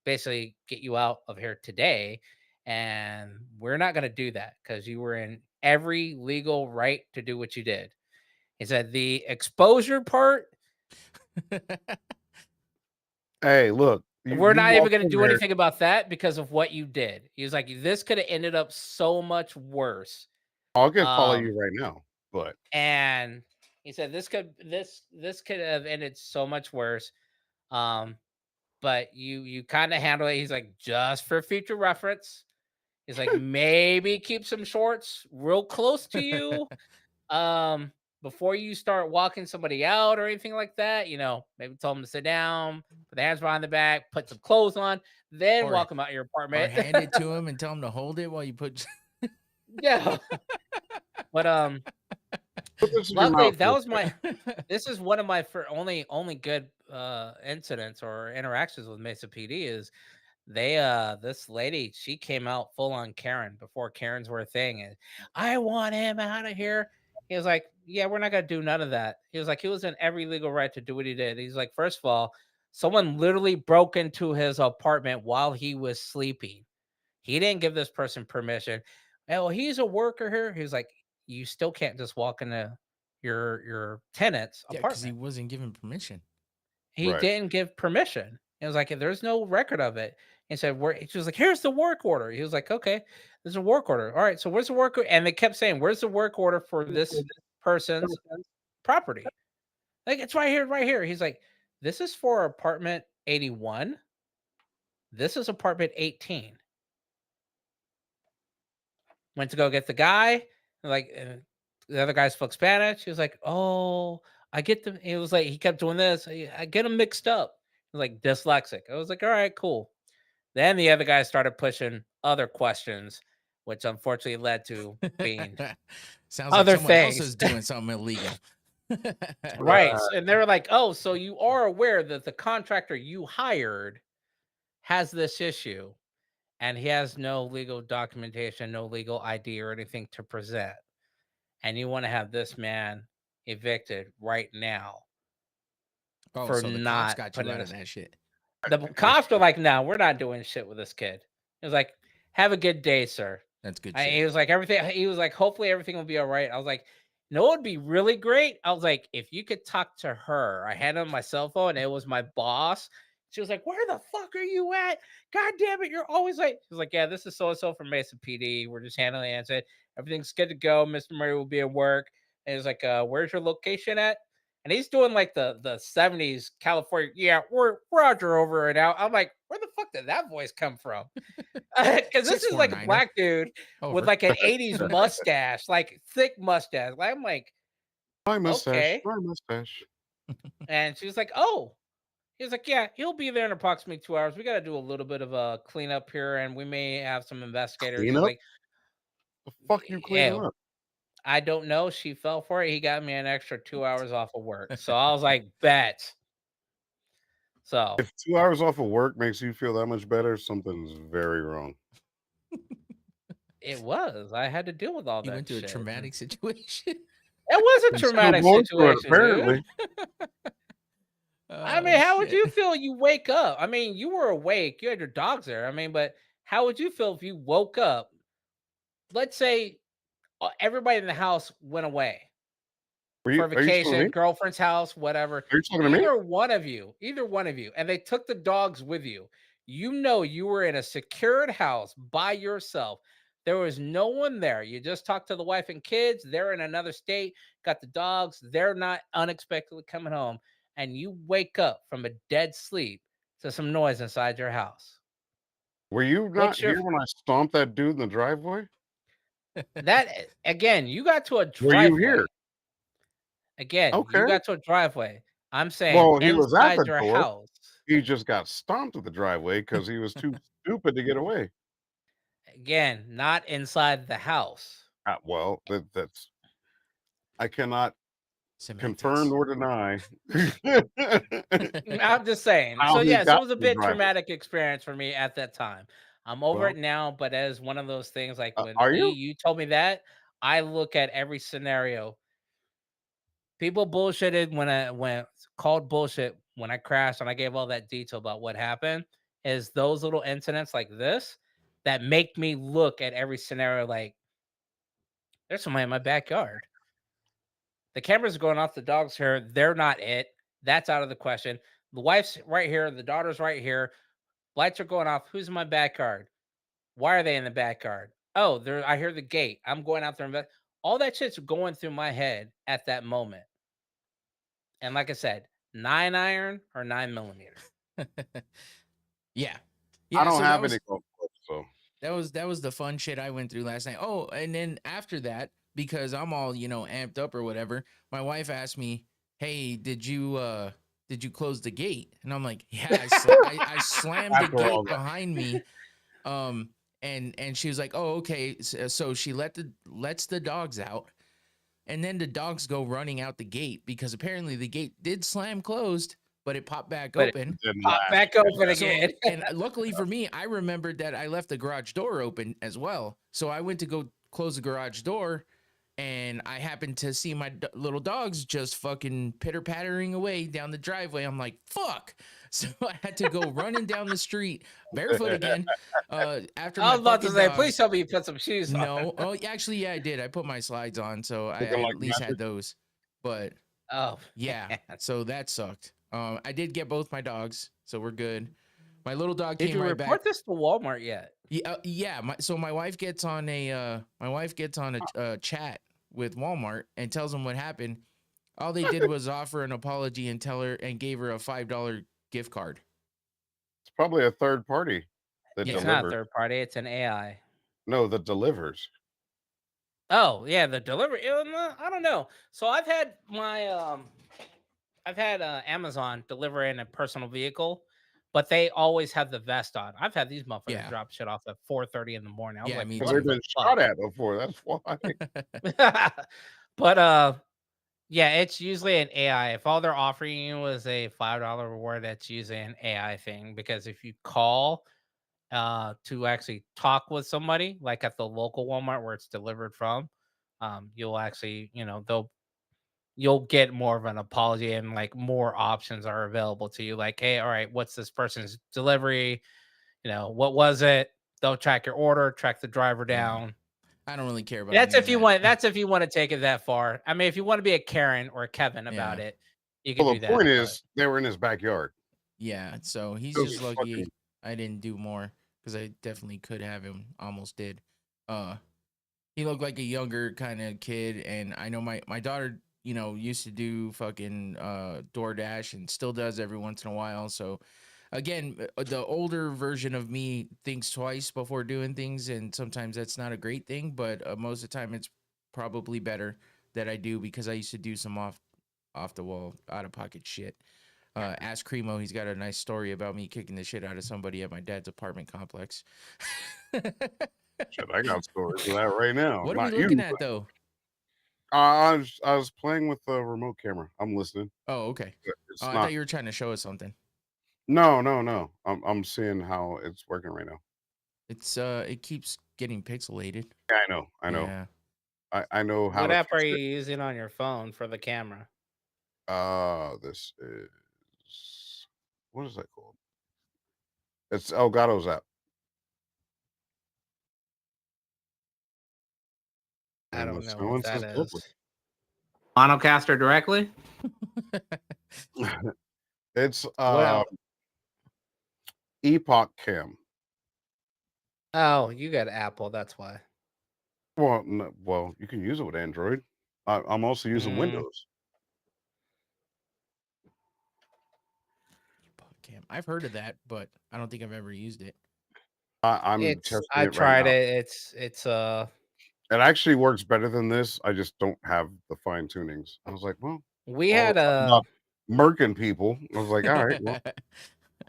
basically get you out of here today. And we're not going to do that because you were in every legal right to do what you did." He said, "The exposure part, Hey, look, we're you not even walked going to in do there. anything about that because of what you did." He was like, "This could have ended up so much worse." I'll get follow you Um, right now, but and he said this could have ended so much worse. Um, but you kind of handle it. He's like, "Just for future reference." He's like, "Maybe keep some shorts real close to you, um, before you start walking somebody out or anything like that. Maybe tell them to sit down, put their hands behind the back, put some clothes on, then or walk them out your or apartment." hand it to him and tell him to hold it while you put. Yeah, but put this in your luckily mouth that real was quick. my. This is one of my only good incidents or interactions with Mesa PD is they this lady, she came out full on Karen before Karens were a thing, and "I want him out of here." He was like, "Yeah, we're not gonna do none of that." He was like, he was in every legal right to do what he did. He's like, "First of all, someone literally broke into his apartment while he was sleeping. He didn't give this person permission. Oh, he's a worker here." He was like, "You still can't just walk into your tenant's Yeah, because he apartment." wasn't given permission. He Right. didn't give permission. It was like, "There's no record of it." He said, "Where?" She was like, "Here's the work order." He was like, "Okay, there's a work order. All right, so where's the work?" And they kept saying, "Where's the work order for this person's property?" Like, "It's right here, right here." He's like, "This is for apartment 81. This is apartment 18." Went to go get the guy. Like, the other guy spoke Spanish. He was like, "Oh, I get them." He was like, he kept doing this. I get them mixed up. He was like, dyslexic. I was like, "All right, cool." Then the other guy started pushing other questions, which unfortunately led to being Sounds like other someone else things. is doing something illegal. Right. And they were like, oh, so you are aware that the contractor you hired has this issue and he has no legal documentation, no legal ID or anything to present. And you want to have this man evicted right now Oh, for so the cops not got you putting out in of that shit. the cops were like, no, we're not doing shit with this kid. It was like, have a good day, sir. That's good He shit. was like, everything. He was like, hopefully everything will be all right. I was like, you know what would be really great? I was like, if you could talk to her. I had on my cell phone and it was my boss. She was like, where the fuck are you at? God damn it, you're always like, she was like, yeah, this is so-and-so from Mason PD. We're just handling it. I said, everything's good to go. Mr. Murray will be at work. And he was like, where's your location at? And he's doing like the 70s California. Yeah, we're Roger over and out. I'm like, where the fuck did that voice come from? Because this is like a 649er. black dude Over. with like an 80s mustache, like thick mustache. I'm like, My mustache. okay. My mustache. And she was like, oh. He was like, yeah, he'll be there in approximately 2 hours. We got to do a little bit of a cleanup here, and we may have some investigators. He's Cleanup? like, The fuck you cleaning yeah, up? I don't know. She fell for it. He got me an extra 2 hours off of work. So I was like, bet. So If 2 hours off of work makes you feel that much better, something's very wrong. it was. I had to deal with all You that went through a shit. traumatic situation. It was a I'm still traumatic going through it, situation, apparently. dude. I mean, how would you feel? You wake up. I mean, you were awake. You had your dogs there. I mean, but how would you feel if you woke up? Let's say everybody in the house went away Are for you talking to vacation, me? girlfriend's house, whatever. Are you talking to me? Either one of you, and they took the dogs with you. You know, you were in a secured house by yourself. There was no one there. You just talked to the wife and kids. They're in another state, got the dogs. They're not unexpectedly coming home. And you wake up from a dead sleep to some noise inside your house. Were you not What's your here when I stomped that dude in the driveway? that again? You got to a Were you driveway. here? Again, Okay. you got to a driveway. I'm saying Well, he was at inside the your door. house. He just got stomped at the driveway because he was too stupid to get away. Again, not inside the house. Well, that's I cannot confirm Semantics. nor deny. I'm just saying. How So he yes, it got was a to the bit driveway. traumatic experience for me at that time. I'm over Well, it now, but as one of those things, like when are you? you told me that, I look at every scenario. People bullshitted when I went called bullshit when I crashed and I gave all that detail about what happened. Is those little incidents like this that make me look at every scenario like there's somebody in my backyard. The cameras are going off, the dogs here. They're not it. That's out of the question. The wife's right here. The daughter's right here. Lights are going off. Who's in my backyard? Why are they in the backyard? Oh, there. I hear the gate. I'm going out there. All that shit's going through my head at that moment. And like I said, 9 iron or 9mm. Yeah. I don't so have any golf clubs, so that was the fun shit I went through last night. Oh, and then after that, because I'm all, amped up or whatever, my wife asked me, "Hey, did you close the gate?" And I'm like, "Yeah, I slammed the After all gate that. behind me." And she was like, "Oh, okay." So she lets the dogs out, and then the dogs go running out the gate because apparently the gate did slam closed, but it popped back But it open. didn't Pop last. back open So, again. and luckily for me, I remembered that I left the garage door open as well. So I went to go close the garage door, and I happened to see my little dogs just fucking pitter pattering away down the driveway. I'm like, fuck. So I had to go running down the street barefoot again. After I my was about to fucking say, dogs. please tell me you put some shoes on. No. Oh, actually, yeah, I did. I put my slides on, so I Looking like at least magic. had those. But Oh, yeah, man. so that sucked. I did get both my dogs, so we're good. My little dog Did came you right report back. this to Walmart yet? Yeah. So my wife gets on a chat with Walmart and tells them what happened. All they did was offer an apology and gave her a $5 gift card. It's probably a third party that It's not delivers. third party. It's an AI. No, that delivers. Oh yeah, the delivery. I don't know. So I've had my Amazon deliver in a personal vehicle, but they always have the vest on. I've had these motherfuckers Yeah. drop shit off at 4:30 in the morning. I was Yeah, like, me Because what they've too. the been fuck? shot at before. That's why. But yeah, it's usually an AI. If all they're offering you is a $5 reward, that's usually an AI thing. Because if you call to actually talk with somebody, like at the local Walmart where it's delivered from, you'll actually, you'll get more of an apology and like more options are available to you. Like, hey, all right, what's this person's delivery? What was it? They'll track your order, track the driver Yeah. down. I don't really care about That's any of if you that. want. That's if you want to take it that far. I mean, if you want to be a Karen or a Kevin about Yeah. it, you could Well, do the that. point But is, they were in his backyard. Yeah, so he's Those just are lucky fucking- I didn't do more because I definitely could have him. Almost did. He looked like a younger kind of kid, and I know my daughter, used to do fucking DoorDash and still does every once in a while. So again, the older version of me thinks twice before doing things, and sometimes that's not a great thing, but most of the time it's probably better that I do because I used to do some off the wall, out of pocket shit. Ask Cremo. He's got a nice story about me kicking the shit out of somebody at my dad's apartment complex. Shit, I got stories of that right now. What are we Not looking you. at though? I was playing with the remote camera. I'm listening. Oh, okay. It's I not. thought you were trying to show us something. No. I'm seeing how it's working right now. It keeps getting pixelated. Yeah, I know. Yeah. I know how what to app are fix you it. using on your phone for the camera? This is, what is that called? It's Elgato's app. I And the don't know what silence that is lovely. is. Monocaster directly? It's What else? Epoch Cam. Oh, you got Apple. That's why. Well, no, well, you can use it with Android. I'm also using Mm, Windows. Cam. I've heard of that, but I don't think I've ever used it. I'm testing I it right tried now. it. It's It actually works better than this. I just don't have the fine tunings. I was like, well, we all had about murking people. I was like, all right, well, this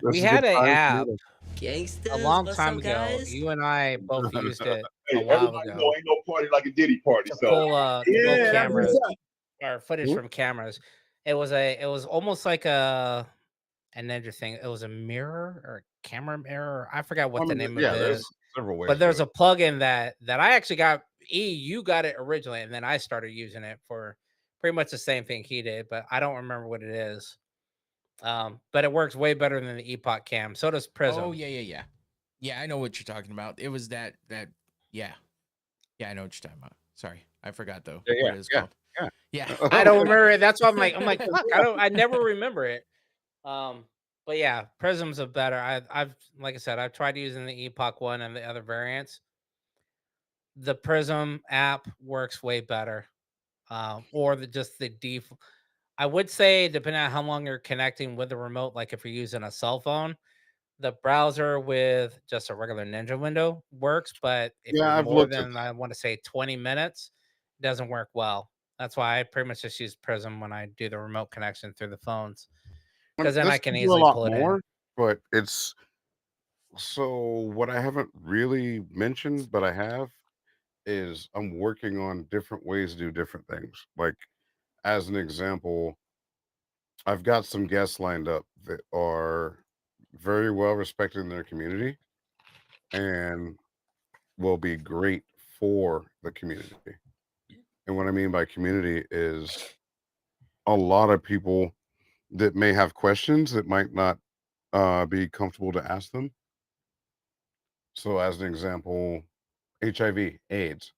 we is a good had a time for me app to. a Gangsters, long what's time up, ago. guys? You and I both used it a Hey, while everybody know ago ain't no party like a Diddy party. to So pull yeah, that's what's cameras up. or footage Hmm? from cameras. It was almost like a ninja thing. It was a mirror or a camera mirror. I forgot I what the mean, name of yeah, it there's is. several ways But to do there's it. a plugin that I actually got. You got it originally, and then I started using it for pretty much the same thing he did, but I don't remember what it is. But it works way better than the Epoch Cam. So does Prism. Oh yeah. Yeah, I know what you're talking about. It was that yeah. Yeah, I know what you're talking about. Sorry. I forgot though what it was called. Yeah. Yeah. I don't remember it. That's why I'm like, fuck, I never remember it. But yeah, Prism's a better. I've like I said, I've tried using the Epoch one and the other variants. The Prism app works way better. Or just the default. I would say, depending on how long you're connecting with the remote, like if you're using a cell phone, the browser with just a regular Ninja window works. But if you're Yeah, I've more looked at than, I want to say, 20 minutes, it doesn't work well. That's why I pretty much just use Prism when I do the remote connection through the phones, because then I this can can do a easily lot pull it in. more, but it's so what I haven't really mentioned, but I have is I'm working on different ways to do different things. Like as an example, I've got some guests lined up that are very well respected in their community and will be great for the community. And what I mean by community is a lot of people that may have questions that might not be comfortable to ask them. So, as an example, HIV, AIDS,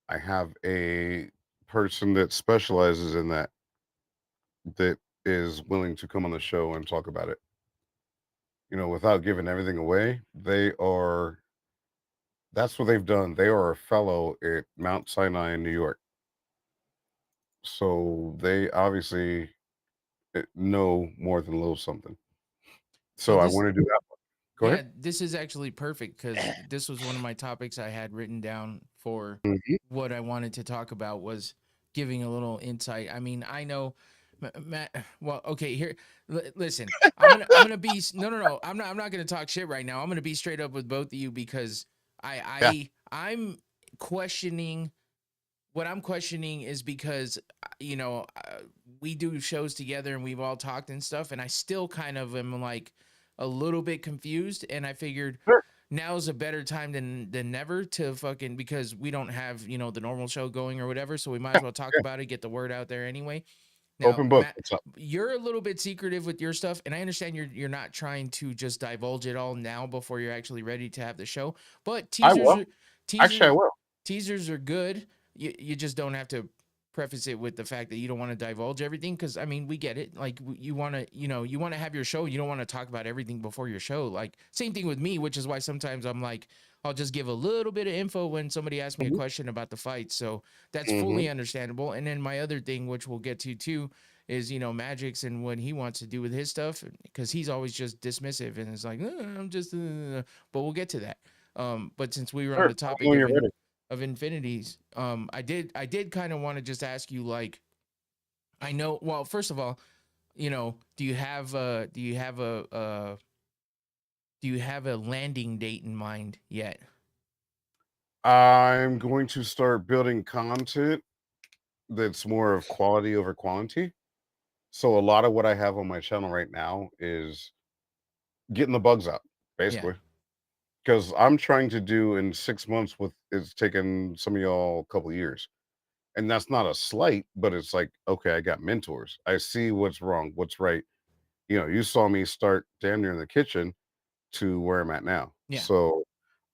I have a person that specializes in that that is willing to come on the show and talk about it. Without giving everything away, that's what they've done. They are a fellow at Mount Sinai in New York. So they obviously know more than a little something. See, So I want to do that one. Go ahead. this is actually perfect because this was one of my topics I had written down for Mhm. what I wanted to talk about was giving a little insight. I mean, I know Matt, well, okay, here, listen, I'm gonna be, no, I'm not gonna talk shit right now. I'm gonna be straight up with both of you because Yeah. I'm questioning. What I'm questioning is because, we do shows together and we've all talked and stuff, and I still kind of am like a little bit confused, and I figured Sure. now's a better time than never to fucking, because we don't have, the normal show going or whatever, so we might as well talk Yeah. about it, get the word out there anyway. Now, Open book. Matt, What's up? you're a little bit secretive with your stuff, and I understand you're not trying to just divulge it all now before you're actually ready to have the show. But I will. Actually, I teasers will. teasers are good. You just don't have to preface it with the fact that you don't want to divulge everything, because I mean, we get it. Like, you want to, you want to have your show. You don't want to talk about everything before your show. Like, same thing with me, which is why sometimes I'm like, I'll just give a little bit of info when somebody asks me a Mhm. question about the fight. So that's Mhm. fully understandable. And then my other thing, which we'll get to too, is, Magic's and what he wants to do with his stuff, because he's always just dismissive and it's like, I'm just, but we'll get to that. But since we were on Sure. the Tell topic me when you're ready. of infinities, I did kind of want to just ask you, like, I know, well, first of all, do you have a landing date in mind yet? I'm going to start building content that's more of quality over quantity. So a lot of what I have on my channel right now is getting the bugs out, Yeah. basically. Because I'm trying to do in 6 months what it's taken some of y'all a couple years. And that's not a slight, but it's like, okay, I got mentors. I see what's wrong, what's right. You saw me start damn near in the kitchen to where I'm at now. Yeah. So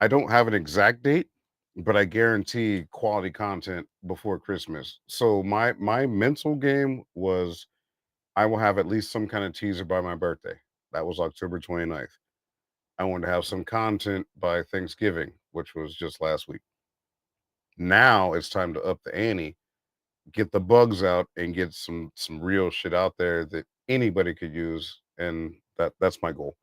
I don't have an exact date, but I guarantee quality content before Christmas. So my mental game was I will have at least some kind of teaser by my birthday. That was October 29th. I wanted to have some content by Thanksgiving, which was just last week. Now it's time to up the ante, get the bugs out, and get some real shit out there that anybody could use, and that's my goal.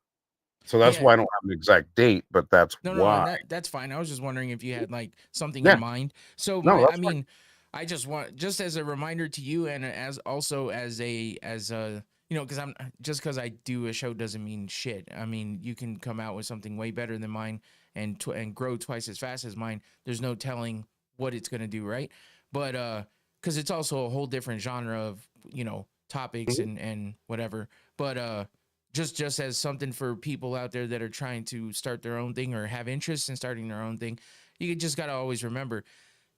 So that's Yeah. why I don't have an exact date, but that's No, why. and that's fine. I was just wondering if you had like something in Yeah, mind. So no, I that's fine. mean, I just want, just as a reminder to you, and as also as a, because I'm just, because I do a show doesn't mean shit. I mean, you can come out with something way better than mine and and grow twice as fast as mine. There's no telling what it's gonna do, right? But because it's also a whole different genre of, topics Mhm. and whatever. But just as something for people out there that are trying to start their own thing or have interest in starting their own thing, you just got to always remember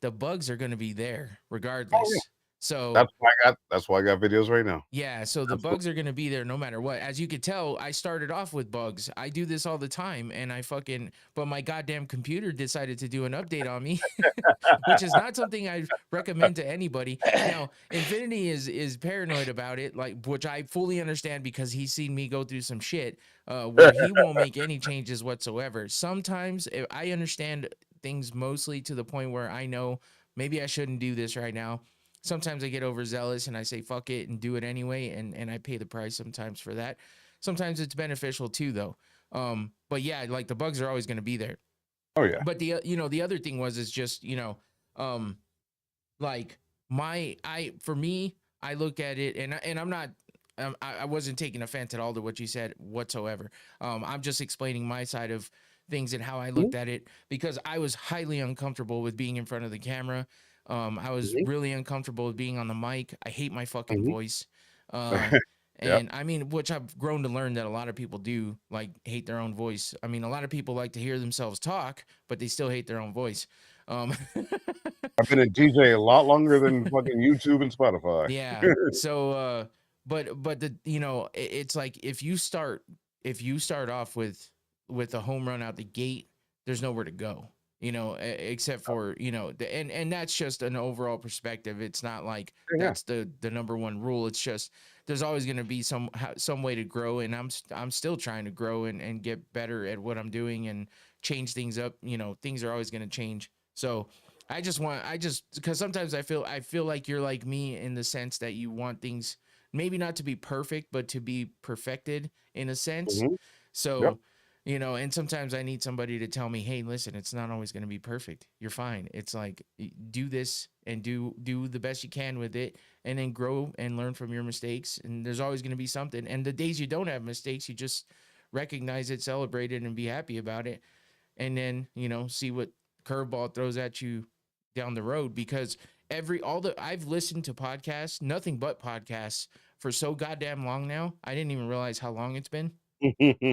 the bugs are going to be there Oh yeah, regardless. So that's why I got videos right now. yeah, so the Absolutely. bugs are going to be there no matter what. As you could tell, I started off with bugs. I do this all the time, and but my goddamn computer decided to do an update on me, which is not something I recommend to anybody. Now, Infinity is paranoid about it, like, which I fully understand because he's seen me go through some shit where he won't make any changes whatsoever. Sometimes I understand things mostly to the point where I know maybe I shouldn't do this right now. Sometimes I get overzealous and I say fuck it and do it anyway, and I pay the price sometimes for that. Sometimes it's beneficial too, though. But yeah, like the bugs are always going to be there. Oh yeah. But the other thing was is just um like I for me, I look at it, and I'm not, I wasn't taking offense at all to what you said whatsoever. I'm just explaining my side of things and how I Mhm. looked at it, because I was highly uncomfortable with being in front of the camera. I was Mhm. really uncomfortable with being on the mic. I hate my fucking Mhm. voice. Uh, Yep. and I mean, which I've grown to learn that a lot of people do, like, hate their own voice. I mean, a lot of people like to hear themselves talk, but they still hate their own voice. Um, I've been a DJ a lot longer than fucking YouTube and Spotify. Yeah. So but the it's like if you start off with a home run out the gate, there's nowhere to go. Except for, and that's just an overall perspective. It's not like Yeah. that's the number one rule. It's just there's always going to be some way to grow, and I'm still trying to grow and get better at what I'm doing and change things up. Things are always going to change. So because sometimes I feel like you're like me in the sense that you want things maybe not to be perfect, but to be perfected in a sense. Mhm. Yep. So you know, and sometimes I need somebody to tell me, hey, listen, it's not always going to be perfect. You're fine. It's like, do this and do the best you can with it, and then grow and learn from your mistakes. And there's always going to be something. And the days you don't have mistakes, you just recognize it, celebrate it, and be happy about it. And then, you know, see what curveball throws at you down the road. Because I've listened to podcasts, nothing but podcasts, for so goddamn long now. I didn't even realize how long it's been,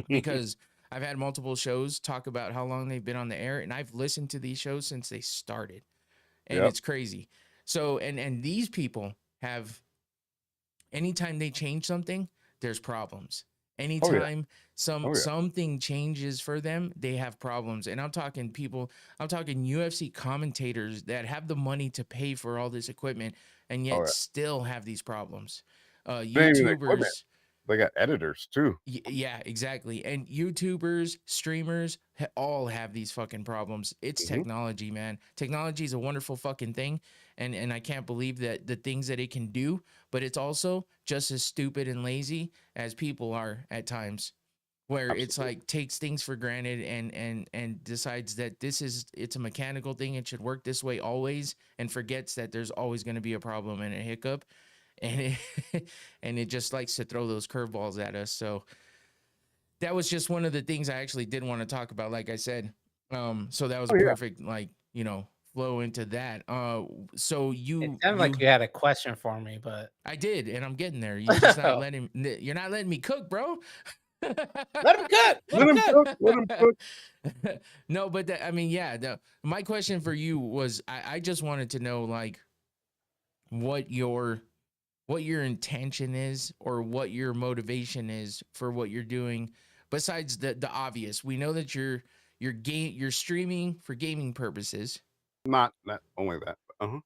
because I've had multiple shows talk about how long they've been on the air, and I've listened to these shows since they started, and Yep. it's crazy. So, and these people have, anytime they change something, there's problems. Oh yeah. Anytime Oh yeah. something changes for them, they have problems. And I'm talking UFC commentators that have the money to pay for all this equipment and Oh yet yeah. still have these problems. It ain't even equipment. YouTubers, They got editors too. yeah, exactly. And YouTubers, streamers, all have these fucking problems. It's hmm technology, man. Technology is a wonderful fucking thing, and I can't believe that the things that it can do, but it's also just as stupid and lazy as people are at times, where it's Absolutely. like takes things for granted and decides that it's a mechanical thing, it should work this way always, and forgets that there's always going to be a problem and a hiccup, and and it just likes to throw those curveballs at us. So that was just one of the things I actually did want to talk about, like I said. So that was Oh a yeah. perfect, like, you know, flow into that. So It sounded like you had a question for me, but I did, and I'm getting there. You're just not let you're not letting me cook, bro. him cook. Let Let him him cook. cook. Let him cook. No, but I mean, yeah. My question for you was, I just wanted to know, like, what your intention is, or what your motivation is for what you're doing, besides the obvious. We know that you're streaming for gaming purposes. Not only that. Uh-huh.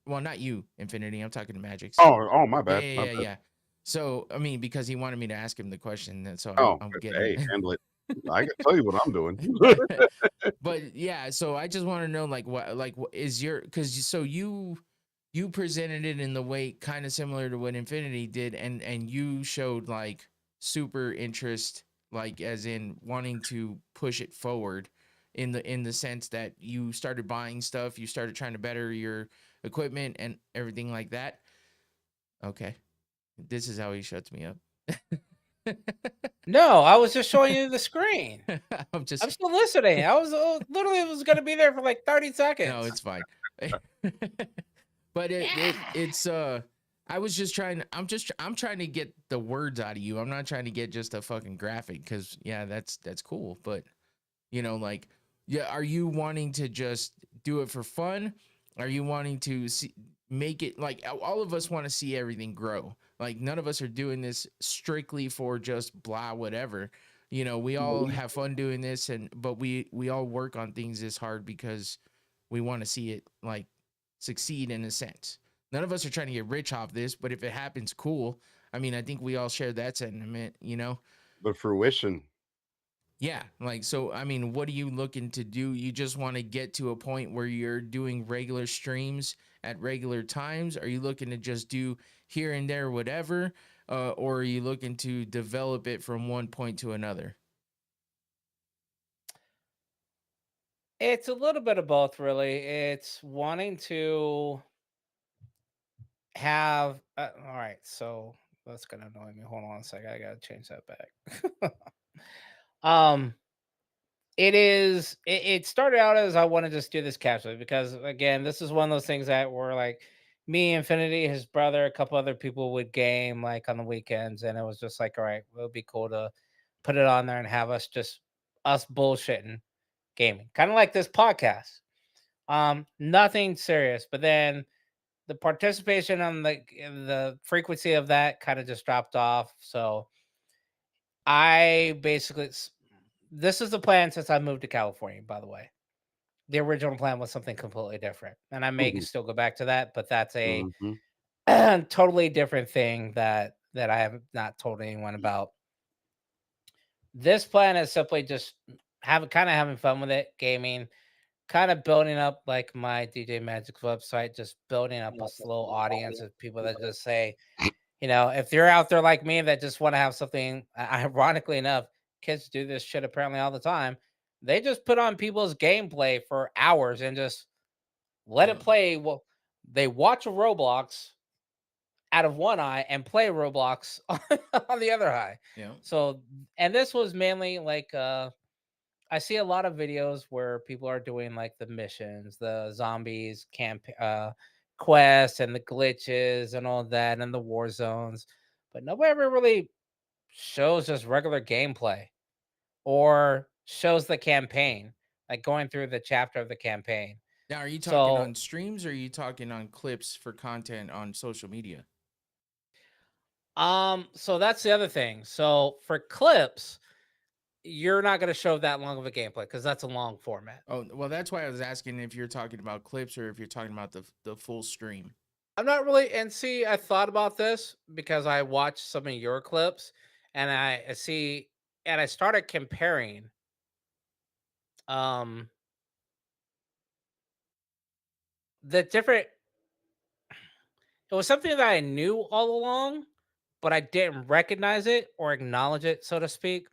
Well, not you, Infinity. I'm talking to Magic's. Oh, my Yeah, bad. yeah, My yeah, bad. yeah. So, I mean, because he wanted me to ask him the question, and so Oh, I'm but getting hey, it. handle it. I can tell you what I'm doing. But yeah, so I just want to know, like, what is your, because so you presented it in the way kind of similar to what Infinity did, and you showed like super interest, like as in wanting to push it forward, in the sense that you started buying stuff, you started trying to better your equipment and everything like that. Okay, this is how he shuts me up. No, I was just showing you the screen. I'm just I'm still listening. I was literally was going to be there for like 30 no, seconds. it's fine. But it's I was just trying, I'm trying to get the words out of you. I'm not trying to get just a fucking graphic, because yeah, that's cool, but you know, like, yeah, are you wanting to just do it for fun? Are you wanting to make it, like, all of us want to see everything grow. Like, none of us are doing this strictly for just blah whatever. You know, we all have fun doing this, but we all work on things this hard because we want to see it, like, succeed in a sense. None of us are trying to get rich off this, but if it happens, cool. I mean, I think we all share that sentiment, you know? The fruition. Yeah, like, so I mean, what are you looking to do? You just want to get to a point where you're doing regular streams at regular times? Are you looking to just do here and there whatever, or are you looking to develop it from one point to another? It's a little bit of both, really. It's wanting to have. All right, so that's gonna annoy me. Hold on a second. I gotta change that back. um, it started out as I want to just do this casually because again, this is one of those things that were like me, Infinity, his brother, a couple other people would game like on the weekends, and it was just like, all right, well, it'd be cool to put it on there and have us bullshitting gaming, kind of like this podcast. Nothing serious, but then the participation on the frequency of that kind of just dropped off. So I basically this is the plan since I moved to California, by the way. The original plan was something completely different. And I may Mhm. still go back to that, but that's a Mhm. totally different thing that I have not told anyone about. This plan is simply just having fun with it, gaming, kind of building up like my DJ Magic's website, just building up a slow audience of people that just say, if you're out there like me that just want to have something, ironically enough, kids do this shit apparently all the time. They just put on people's gameplay for hours and just let it Yeah. play. Well, they watch a Roblox out of one eye and play Roblox on the other eye. Yeah. So, and this was mainly like I see a lot of videos where people are doing like the missions, the zombies camp quests and the glitches and all that and the war zones, but nobody ever really shows just regular gameplay or shows the campaign, like going through the chapter of the campaign. Now, are you talking So, on streams or are you talking on clips for content on social media? so that's the other thing. So for clips, you're not going to show that long of a gameplay because that's a long format. Oh, well, that's why I was asking if you're talking about clips or if you're talking about the full stream. I'm not really, and see, I thought about this because I watched some of your clips and I see, and I started comparing, um, the different, it was something that I knew all along, but I didn't recognize it or acknowledge it, so to speak.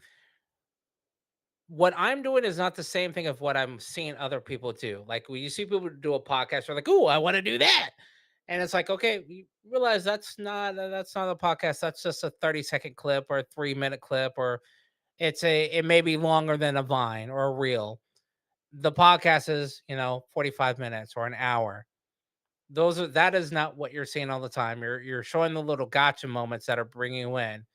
What I'm doing is not the same thing of what I'm seeing other people do. Like when you see people do a podcast, they're like, "Ooh, I want to do that," and it's like, okay, you realize that's not a podcast. That's just a 30-second clip or a 3-minute clip, or it may be longer than a Vine or a reel. The podcast is 45 minutes or an hour. That is not what you're seeing all the time. You're showing the little gotcha moments that are bringing you in.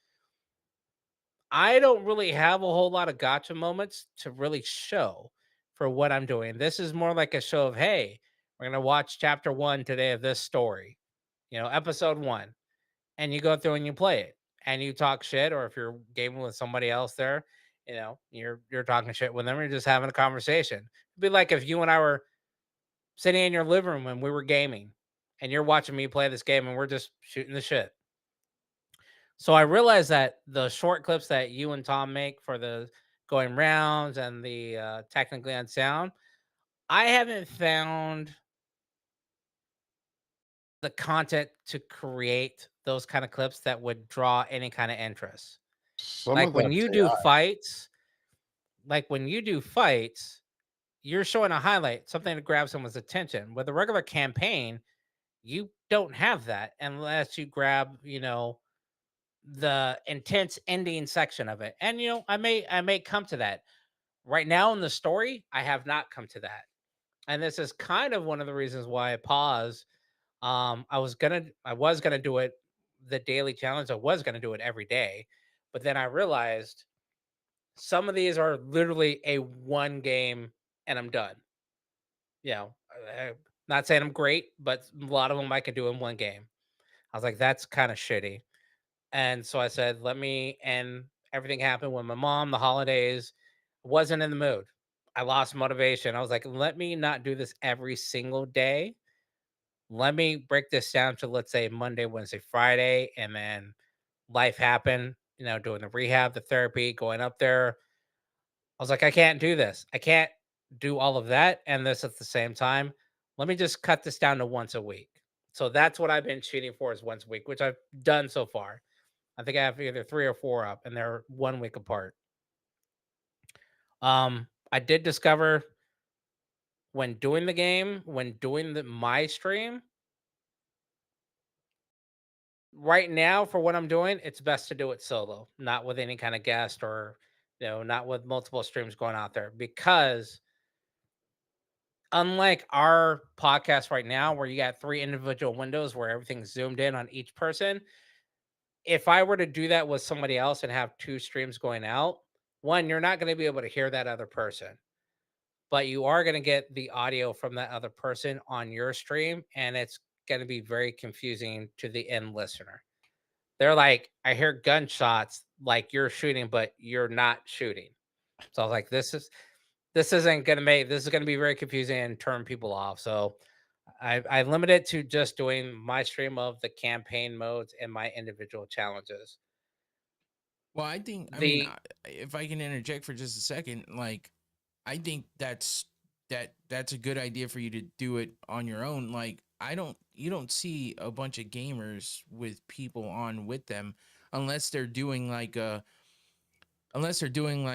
I don't really have a whole lot of gotcha moments to really show for what I'm doing. This is more like a show of, hey, we're going to watch chapter 1 today of this story, episode 1. And you go through and you play it and you talk shit. Or if you're gaming with somebody else there, you're talking shit with them. You're just having a conversation. It'd be like if you and I were sitting in your living room and we were gaming and you're watching me play this game and we're just shooting the shit. So I realized that the short clips that you and Tom make for the going rounds and the technically unsound, I haven't found the content to create those kind of clips that would draw any kind of interest. Some Like of when that's you do AI. fights, like when you do fights, you're showing a highlight, something to grab someone's attention. With a regular campaign, you don't have that unless you grab, the intense ending section of it. And I may come to that. Right now in the story, I have not come to that. And this is kind of one of the reasons why I paused. I was gonna do it the daily challenge. I was gonna do it every day, but then I realized some of these are literally a one game and I'm done. You know, not saying I'm great, but a lot of them I can do in one game. I was like, that's kind of shitty. And so I said, let me, and everything happened with my mom, the holidays, wasn't in the mood. I lost motivation. I was like, let me not do this every single day. Let me break this down to, let's say, Monday, Wednesday, Friday. And then life happened, doing the rehab, the therapy, going up there. I was like, I can't do this. I can't do all of that and this at the same time. Let me just cut this down to once a week. So that's what I've been shooting for, is once a week, which I've done so far. I think I have either 3 or 4 up, and they're 1 week apart. I did discover when doing the game, when doing my stream, right now for what I'm doing, it's best to do it solo, not with any kind of guest or not with multiple streams going out there, because unlike our podcast right now where you got 3 individual windows where everything's zoomed in on each person, if I were to do that with somebody else and have 2 streams going out, one, you're not going to be able to hear that other person, but you are going to get the audio from that other person on your stream, and it's going to be very confusing to the end listener. They're like, I hear gunshots like you're shooting, but you're not shooting. So I was like, this isn't going to make, this is going to be very confusing and turn people off. So I limit it to just doing my stream of the campaign modes and my individual challenges. Well, I mean, The if I can interject for just a second, like, I think that's a good idea for you to do it on your own. Like, you don't see a bunch of gamers with people on with them unless they're doing like unless they're doing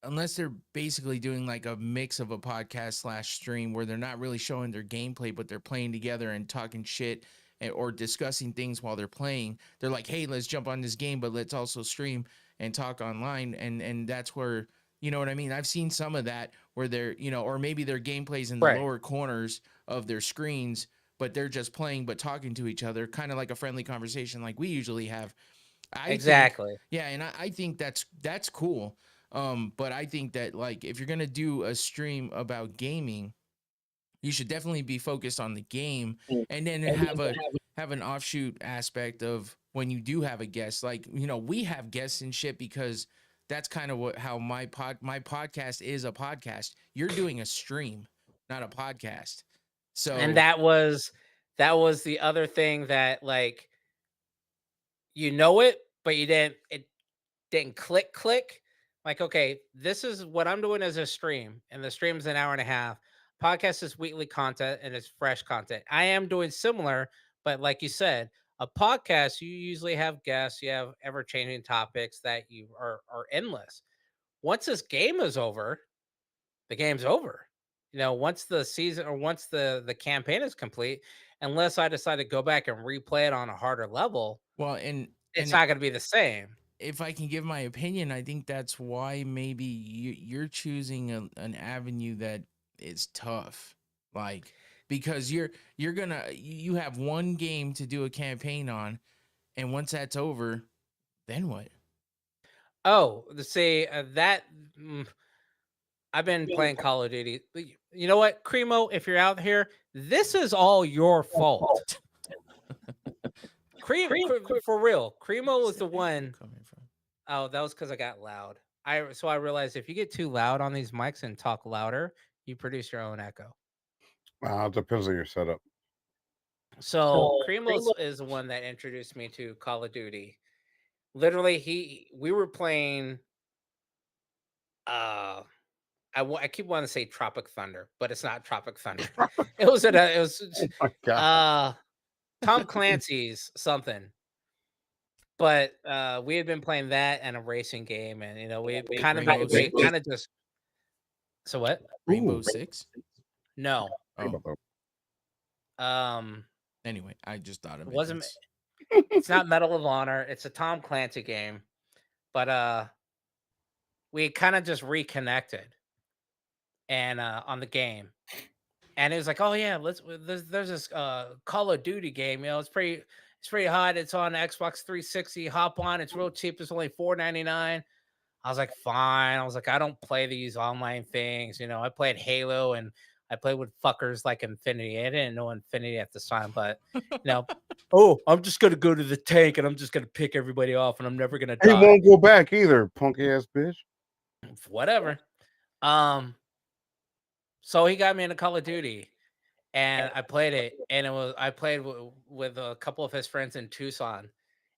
unless they're basically doing like a mix of a podcast / stream where they're not really showing their gameplay, but they're playing together and talking shit or discussing things while they're playing. They're like, hey, let's jump on this game, but let's also stream and talk online. And that's where, you know what I mean? I've seen some of that where they're, or maybe their gameplay's in the Right. lower corners of their screens, but they're just playing, but talking to each other, kind of like a friendly conversation like we usually have. Exactly. And I think that's cool. But I think that like if you're gonna do a stream about gaming, you should definitely be focused on the game, and then have an offshoot aspect of when you do have a guest. Like we have guests and shit because that's kind of how my podcast is a podcast. You're doing a stream, not a podcast. So And that was the other thing that like but you didn't click. Like, okay, this is what I'm doing as a stream, and the stream's an hour and a half. Podcast is weekly content and it's fresh content. I am doing similar, but like you said, a podcast, you usually have guests, you have ever changing topics that you are endless. Once this game is over, the game's over. Once the season or once the campaign is complete, unless I decide to go back and replay it on a harder level, well, and it's not going to be the same. if I can give my opinion, I think that's why maybe you're choosing an avenue that is tough, like because you have one game to do a campaign on, and once that's over, then what? Oh, see that I've been playing Call of Duty. You know what, Cremo? If you're out here, this is all your fault. For real, Cremo was the one. Coming from. Oh, that was because I got loud. I realized if you get too loud on these mics and talk louder, you produce your own echo. It depends on your setup. So Cremo is the one that introduced me to Call of Duty. Literally, we were playing. I keep wanting to say Tropic Thunder, but it's not Tropic Thunder. It was Oh my god! Tom Clancy's something. But we had been playing that and a racing game, and we kind of just. So what? Rainbow Six? No. Oh. Anyway, I just thought of it. Wasn't. It's not Medal of Honor. It's a Tom Clancy game, but we kind of just reconnected, and on the game, and it was like, oh yeah, there's this Call of Duty game. It's pretty hot. It's on Xbox 360. Hop on. It's real cheap. It's only $4.99. I was like, fine. I was like, I don't play these online things. I played Halo and I played with fuckers like Infinity. I didn't know Infinity at the time, but oh, I'm just gonna go to the tank and I'm just gonna pick everybody off and I'm never gonna die. He won't go back either, punky ass bitch. Whatever. So he got me into Call of Duty, and I played it, and I played with a couple of his friends in Tucson,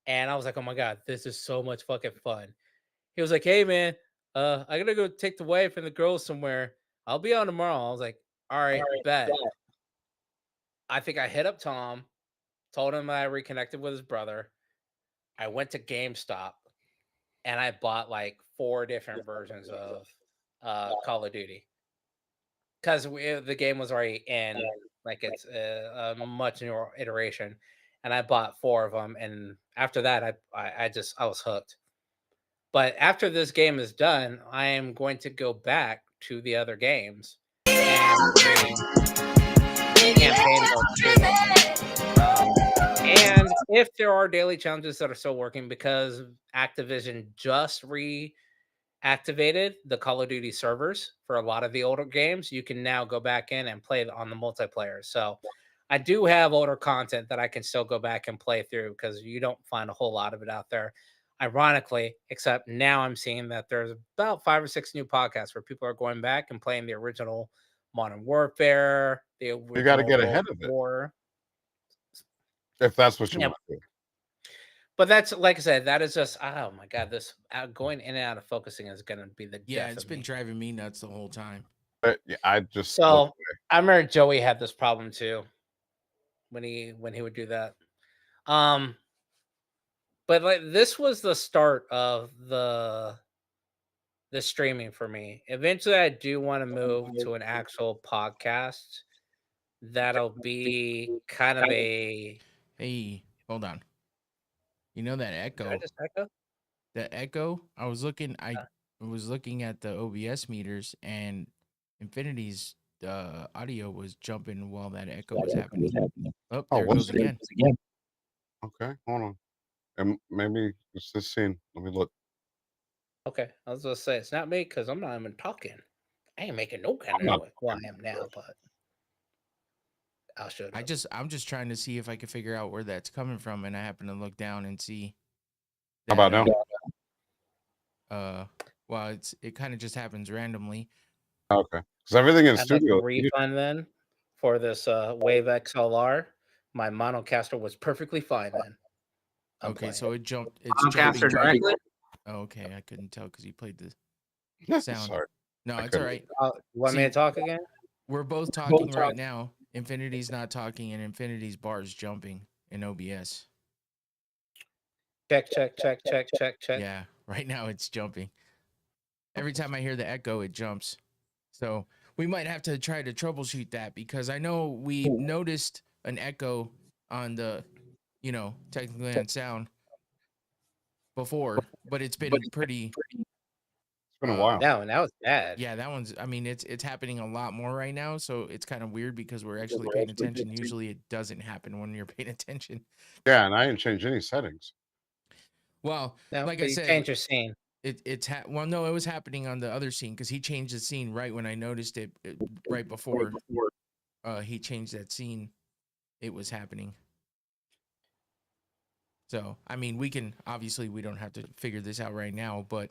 and I was like, oh my god, this is so much fucking fun. He was like, hey man, I gotta go take the wife and the girls somewhere. I'll be on tomorrow. I was like, all right, bet. I think I hit up Tom, told him I reconnected with his brother. I went to GameStop and I bought like 4 different versions of Call of Duty because the game was already in, like it's a much newer iteration, and I bought 4 of them. And after that, I was hooked. But after this game is done, I am going to go back to the other games and campaign mode too. And if there are daily challenges that are still working, because Activision just reactivated the Call of Duty servers for a lot of the older games, you can now go back in and play on the multiplayer. So I do have older content that I can still go back and play through because you don't find a whole lot of it out there. Ironically, except now I'm seeing that there's about 5 or 6 new podcasts where people are going back and playing the original Modern Warfare. You got to get ahead of it. If that's what you want to do. But that's, like I said, that is just, oh my god, this going in and out of focusing is going to be the death it's of been me. driving me nuts the whole time. I remember Joey had this problem too when he would do that. But like this was the start of the streaming for me. Eventually, I do want to move to an actual podcast that'll be kind of a. Hey, hold on. You know that Did I echo? just echo? The echo. I was looking at the OBS meters, and Infinity's audio was jumping while that echo was happening. Oh, there it what's goes again. Okay, hold on. And maybe it's this scene. Let me look. Okay, I was gonna say it's not me because I'm not even talking. I ain't making no kind of I'm not noise. Well, I am now, but I'll show I'm just trying to see if I can figure out where that's coming from, and I happen to look down and see. How about now? Well, it kind of just happens randomly. Okay, because everything in I'd like studio. a refund then for this Wave XLR. My monocaster was perfectly fine then. Okay, so it jumped. It's monocaster jumping. directly. Oh, okay, I couldn't tell because you played the sound. Sorry. No, I it's all couldn't. right. You want me to talk again? We're both talking right now. Infinity's not talking, and Infinity's bar is jumping in OBS. Check. Yeah, right now it's jumping. Every time I hear the echo, it jumps. So we might have to try to troubleshoot that because I know we noticed an echo on the, Technically Unsound before, but it's been pretty. It's been a while. That was bad. Yeah, that one's. I mean, it's happening a lot more right now, so it's kind of weird because we're actually paying attention. Usually, it doesn't happen when you're paying attention. Yeah, and I didn't change any settings. Well, No, like but I you said, changed your scene. Well, no, it was happening on the other scene because he changed the scene right when I noticed it right before he changed that scene. It was happening. So, I mean, we don't have to figure this out right now, but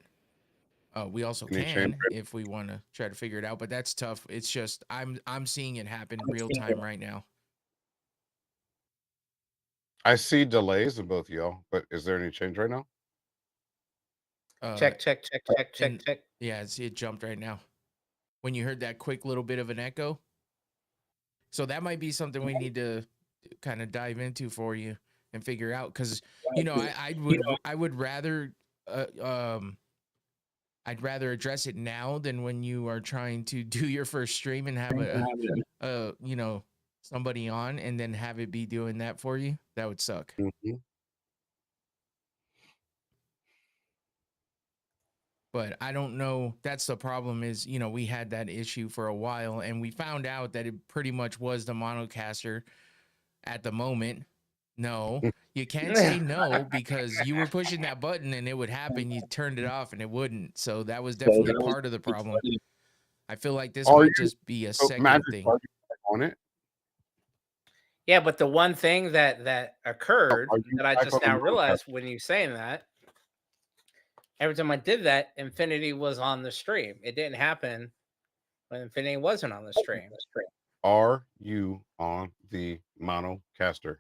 we also can if we want to try to figure it out. But that's tough. It's just I'm seeing it happen real time right now. I see delays in both y'all, but is there any change right now? Check. Yeah, it jumped right now. When you heard that quick little bit of an echo. So that might be something we need to kind of dive into for you and figure out because I would rather I'd rather address it now than when you are trying to do your first stream and have somebody on and then have it be doing that for you. That would suck. Mm-hmm. But I don't know. That's the problem is, we had that issue for a while and we found out that it pretty much was the monocaster at the moment. No, you can't say no because you were pushing that button and it would happen. You turned it off and it wouldn't. So that was definitely part of the problem. I feel like this might just be a second thing. On it? Yeah, but the one thing that occurred that I just now realized when you saying that, every time I did that, Infinity was on the stream. It didn't happen when Infinity wasn't on the stream. Are you on the monocaster?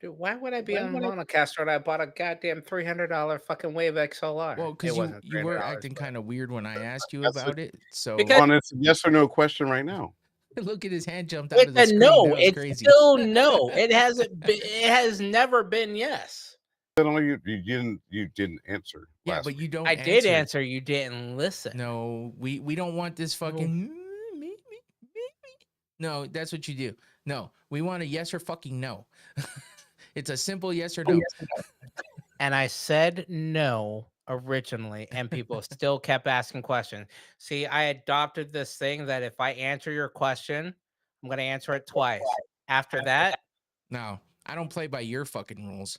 Dude, why would I be on monocaster when I bought a goddamn $300 fucking Wave XLR? Well, because you were acting kind of weird when I asked you about it. So it's a yes or no question right now. Look at his hand jumped out of the screen. No, that was it's crazy. still no. It hasn't been. It has never been yes. You didn't answer. Yeah, but you don't. I did answer. You didn't listen. No, we don't want this fucking. No, that's what you do. No, we want a yes or fucking no. It's a simple yes or no. And I said no originally, and people still kept asking questions. See, I adopted this thing that if I answer your question, I'm going to answer it twice. After that, no, I don't play by your fucking rules.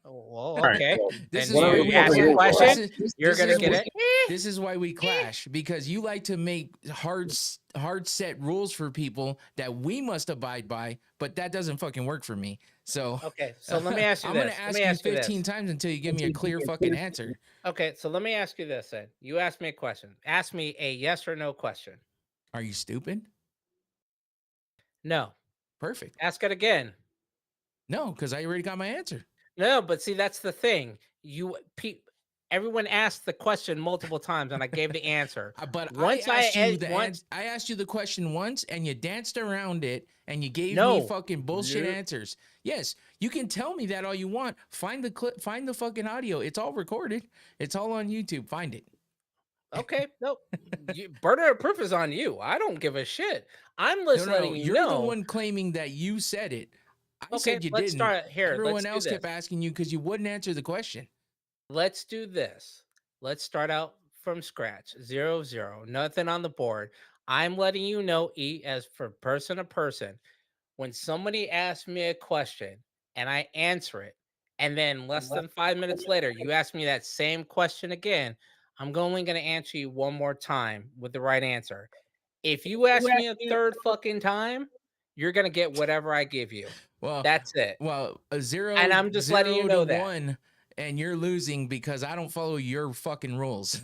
Well, okay. This and is why you ask your question. You're going to get it. This is why we clash because you like to make hard set rules for people that we must abide by, but that doesn't fucking work for me. So okay, so let me ask you I'm this. I'm gonna ask you 15 times until you give me a clear fucking answer. Okay, so let me ask you this then. You ask me a question. Ask me a yes or no question. Are you stupid? No. Perfect. Ask it again. No, because I already got my answer. No, but see, that's the thing. everyone asked the question multiple times, and I gave the answer. But Once I asked you once I asked you the question once, and you danced around it, and you gave me no, fucking bullshit no. answers. Yes, you can tell me that all you want. Find the clip. Find the fucking audio. It's all recorded. It's all on YouTube. Find it. Okay, no, burden of proof is on you. I don't give a shit. I'm just letting you You're know. the one claiming that you said it. I Okay, said you let's didn't. start here. Everyone Let's do else kept this. asking you because you wouldn't answer the question. Let's do this. Let's start out from scratch. 0-0. Nothing on the board. I'm letting you know, as for person to person, when somebody asks me a question and I answer it, and then less than 5 minutes later, you ask me that same question again, I'm only going to answer you one more time with the right answer. If you ask me a third fucking time, you're going to get whatever I give you. Well, That's it. Well, a zero, And I'm just letting you know to that. 1, and you're losing because I don't follow your fucking rules.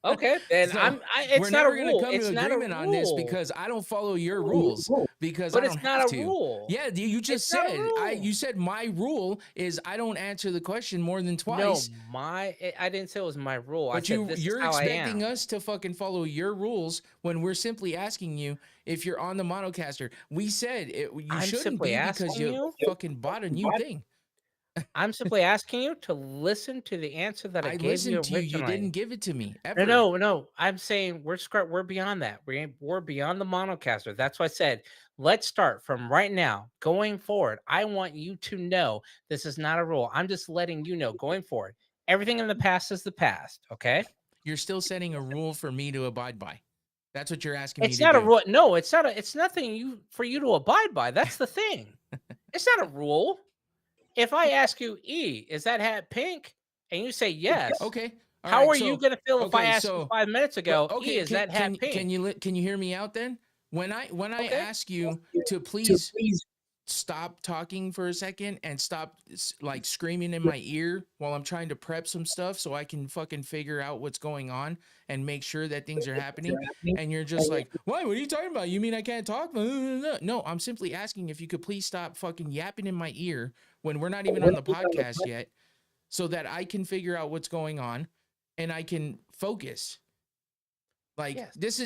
Okay, then So, it's we're not a never going to rule. come to It's an not a agreement on this rule. because I don't follow your rules because But I it's don't not have a to. rule. Yeah, you just It's not a said rule. you said my rule is I don't answer the question more than No, twice. I didn't say it was my rule. I But said this is you're how I expecting am. us to fucking follow your rules when we're simply asking you if you're on the monocaster. We said you I'm shouldn't simply be because asking you you. fucking bought a new thing. I'm simply asking you to listen to the answer that I I gave you listened to you. You originally. didn't give it to me ever. No. I'm saying we're beyond that. We're beyond the monocaster. That's why I said let's start from right now going forward. I want you to know this is not a rule. I'm just letting you know going forward. Everything in the past is the past. Okay. You're still setting a rule for me to abide by. That's what you're asking me It's to not a do. rule. No, it's not. It's nothing for you to abide by. That's the thing. It's not a rule. If I ask you, is that hat pink? And you say yes. Okay. All How right. are you going to feel if I asked you 5 minutes ago, okay, is that hat pink? can you hear me out then? When I Okay. ask you to please stop talking for a second and stop like screaming in my ear while I'm trying to prep some stuff so I can fucking figure out what's going on and make sure that things are happening, and you're just like, what are you talking about? You mean I can't talk? No, I'm simply asking if you could please stop fucking yapping in my ear when we're not even on the podcast yet, so that I can figure out what's going on and I can focus. Like, Yes. this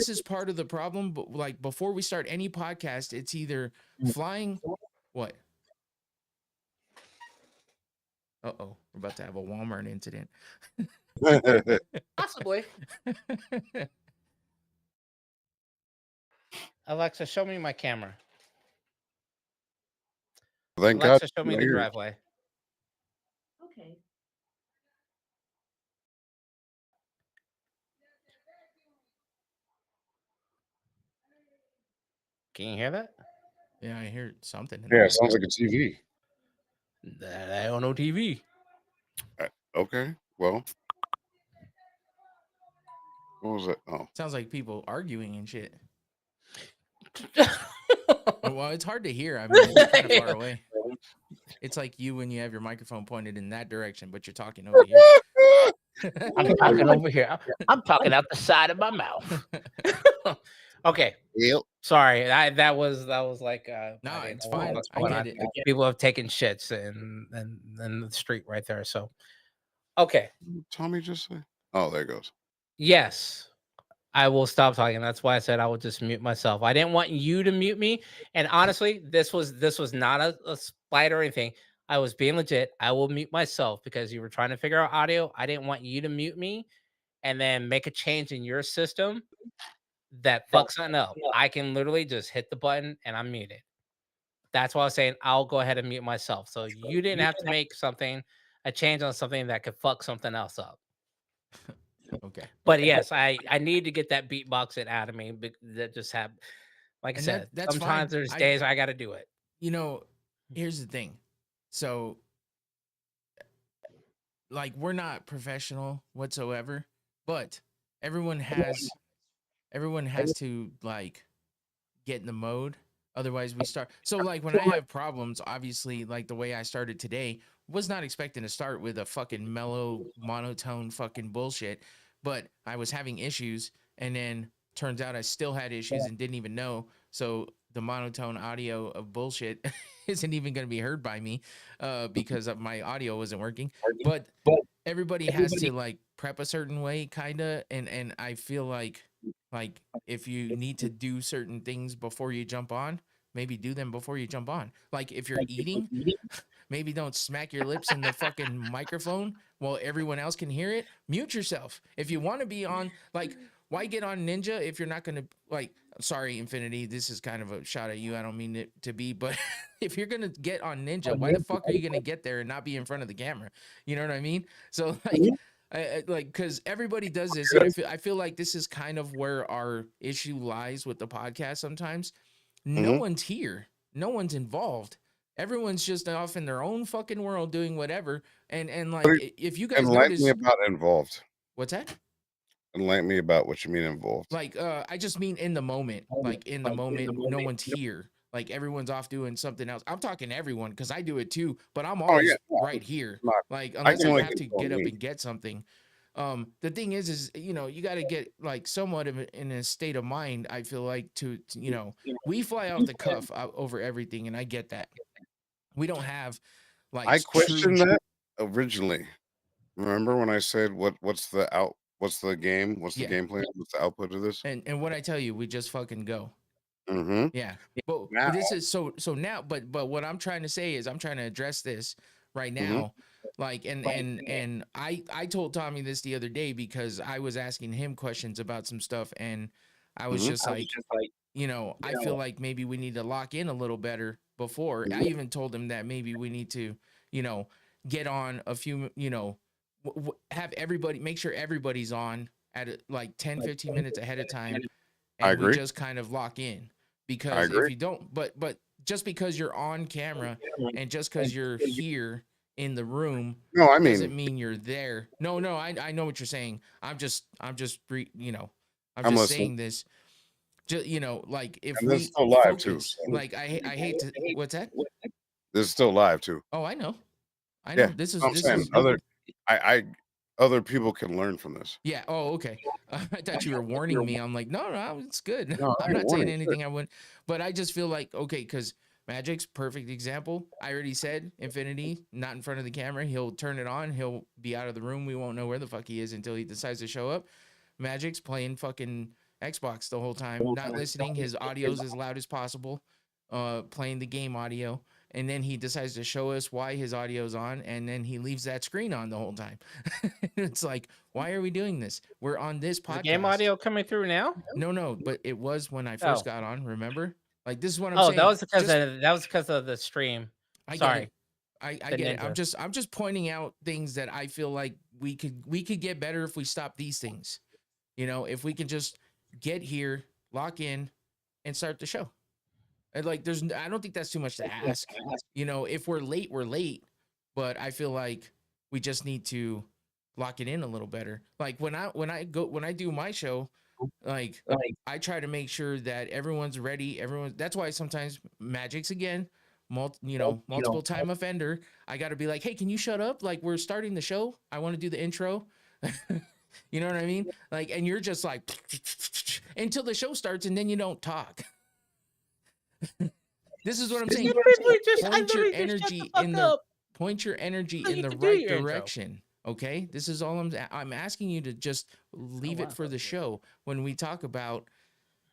is part of the problem. But like, before we start any podcast, it's either flying. What? Uh-oh, we're about to have a Walmart incident. Possibly. Alexa, show me my camera. Thank Alexa, God. show me the driveway. Okay. Can you hear that? Yeah, I hear something. Yeah, it sounds like a TV. I don't know TV. Okay, well, what was that? Oh, Sounds like people arguing and shit. Well, it's hard to hear. I mean, it's kind of far away. It's like you when you have your microphone pointed in that direction, but you're talking over here. I'm talking over here. I'm talking out the side of my mouth. Okay. yep. Sorry. That was like No, I didn't it's know fine. what's I going get on. it. People have taken shits in the street right there. So okay. Tommy just say? Oh, there it goes. Yes. I will stop talking. That's why I said I would just mute myself. I didn't want you to mute me. And honestly, this was not a spite or anything. I was being legit. I will mute myself because you were trying to figure out audio. I didn't want you to mute me and then make a change in your system that fucks something up. I can literally just hit the button and I'm muted. That's why I was saying I'll go ahead and mute myself. So you didn't have to make a change on something that could fuck something else up. Okay. But yes, I need to get that beatboxing out of me. That just happened. Like I And said, that's sometimes fine. there's days I got to do it. You know, here's the thing. So, like, we're not professional whatsoever, but everyone has to like get in the mode. Otherwise, we start. So, like, when I have problems, obviously, like the way I started today, was not expecting to start with a fucking mellow, monotone fucking bullshit, but I was having issues, and then turns out I still had issues and didn't even know. So the monotone audio of bullshit isn't even going to be heard by me because of my audio wasn't working. But everybody has to like prep a certain way, kind of, and I feel like if you need to do certain things before you jump on, maybe do them before you jump on. Like if you're eating, maybe don't smack your lips in the fucking microphone while everyone else can hear it. Mute yourself. If you want to be on, like, why get on Ninja if you're not going to, like, sorry, Infinity, this is kind of a shot at you. I don't mean it to be, but if you're going to get on Ninja, why the fuck are you going to get there and not be in front of the camera? You know what I mean? So, like, like, because everybody does this. And I feel like this is kind of where our issue lies with the podcast sometimes. No one's here. No one's involved. Everyone's just off in their own fucking world doing whatever. And like, if you guys Enlighten notice, me about involved. what's that? Enlighten me about what you mean involved. Like, I just mean in the moment. Like in the moment, no one's here. Like everyone's off doing something else. I'm talking everyone because I do it too, but I'm always right here. Like unless I have to get up and get something. The thing is you know, you got to get like somewhat of in a state of mind. I feel like to you know, we fly off the cuff over everything, and I get that. We don't have like I questioned that originally. Remember when I said what's the game? What's the game plan? What's the output of this? And what I tell you, we just fucking go. Mm-hmm. Yeah. But this is so now, but what I'm trying to say is I'm trying to address this right now. Like and I told Tommy this the other day because I was asking him questions about some stuff, and I was just like, you know, I feel like maybe we need to lock in a little better before. I even told him that maybe we need to, you know, get on a few, you know, have everybody, make sure everybody's on at like 10, 15 minutes ahead of time. And we just kind of lock in, because if you don't, but just because you're on camera and just because you're here in the room, doesn't mean you're there. No, I know what you're saying. I'm just, you know, I'm just saying this. Just, you know, like if we still live focus, too. like I hate to. What's that? This is still live too. Oh, I know. Yeah, This is other people can learn from this. Yeah. Oh, okay. I thought you were warning me. I'm like, no, it's good. I'm not saying anything I wouldn't, but I just feel like, okay, because Magic's perfect example. I already said Infinity, not in front of the camera. He'll turn it on. He'll be out of the room. We won't know where the fuck he is until he decides to show up. Magic's playing fucking Xbox the whole time, not listening. His audio's as loud as possible, playing the game audio. And then he decides to show us why his audio's on, and then he leaves that screen on the whole time. It's like, why are we doing this? We're on this podcast. The game audio coming through now? No, but it was when I first got on. Remember? Like this is what I'm saying. That was because of the stream. Sorry, I get it. I'm just pointing out things that I feel like we could get better if we stop these things. You know, if we can just get here, lock in, and start the show. And like, I don't think that's too much to ask. You know, if we're late, we're late. But I feel like we just need to lock it in a little better. Like when I do my show, like I try to make sure that everyone's ready. That's why sometimes Magic's again, multiple time offender. I got to be like, hey, can you shut up? Like we're starting the show. I want to do the intro. You know what I mean? Like, and you're just like until the show starts, and then you don't talk. This is what I'm saying. Point your energy in the right direction. Okay, this is all I'm asking you to just leave it for the show. When we talk about,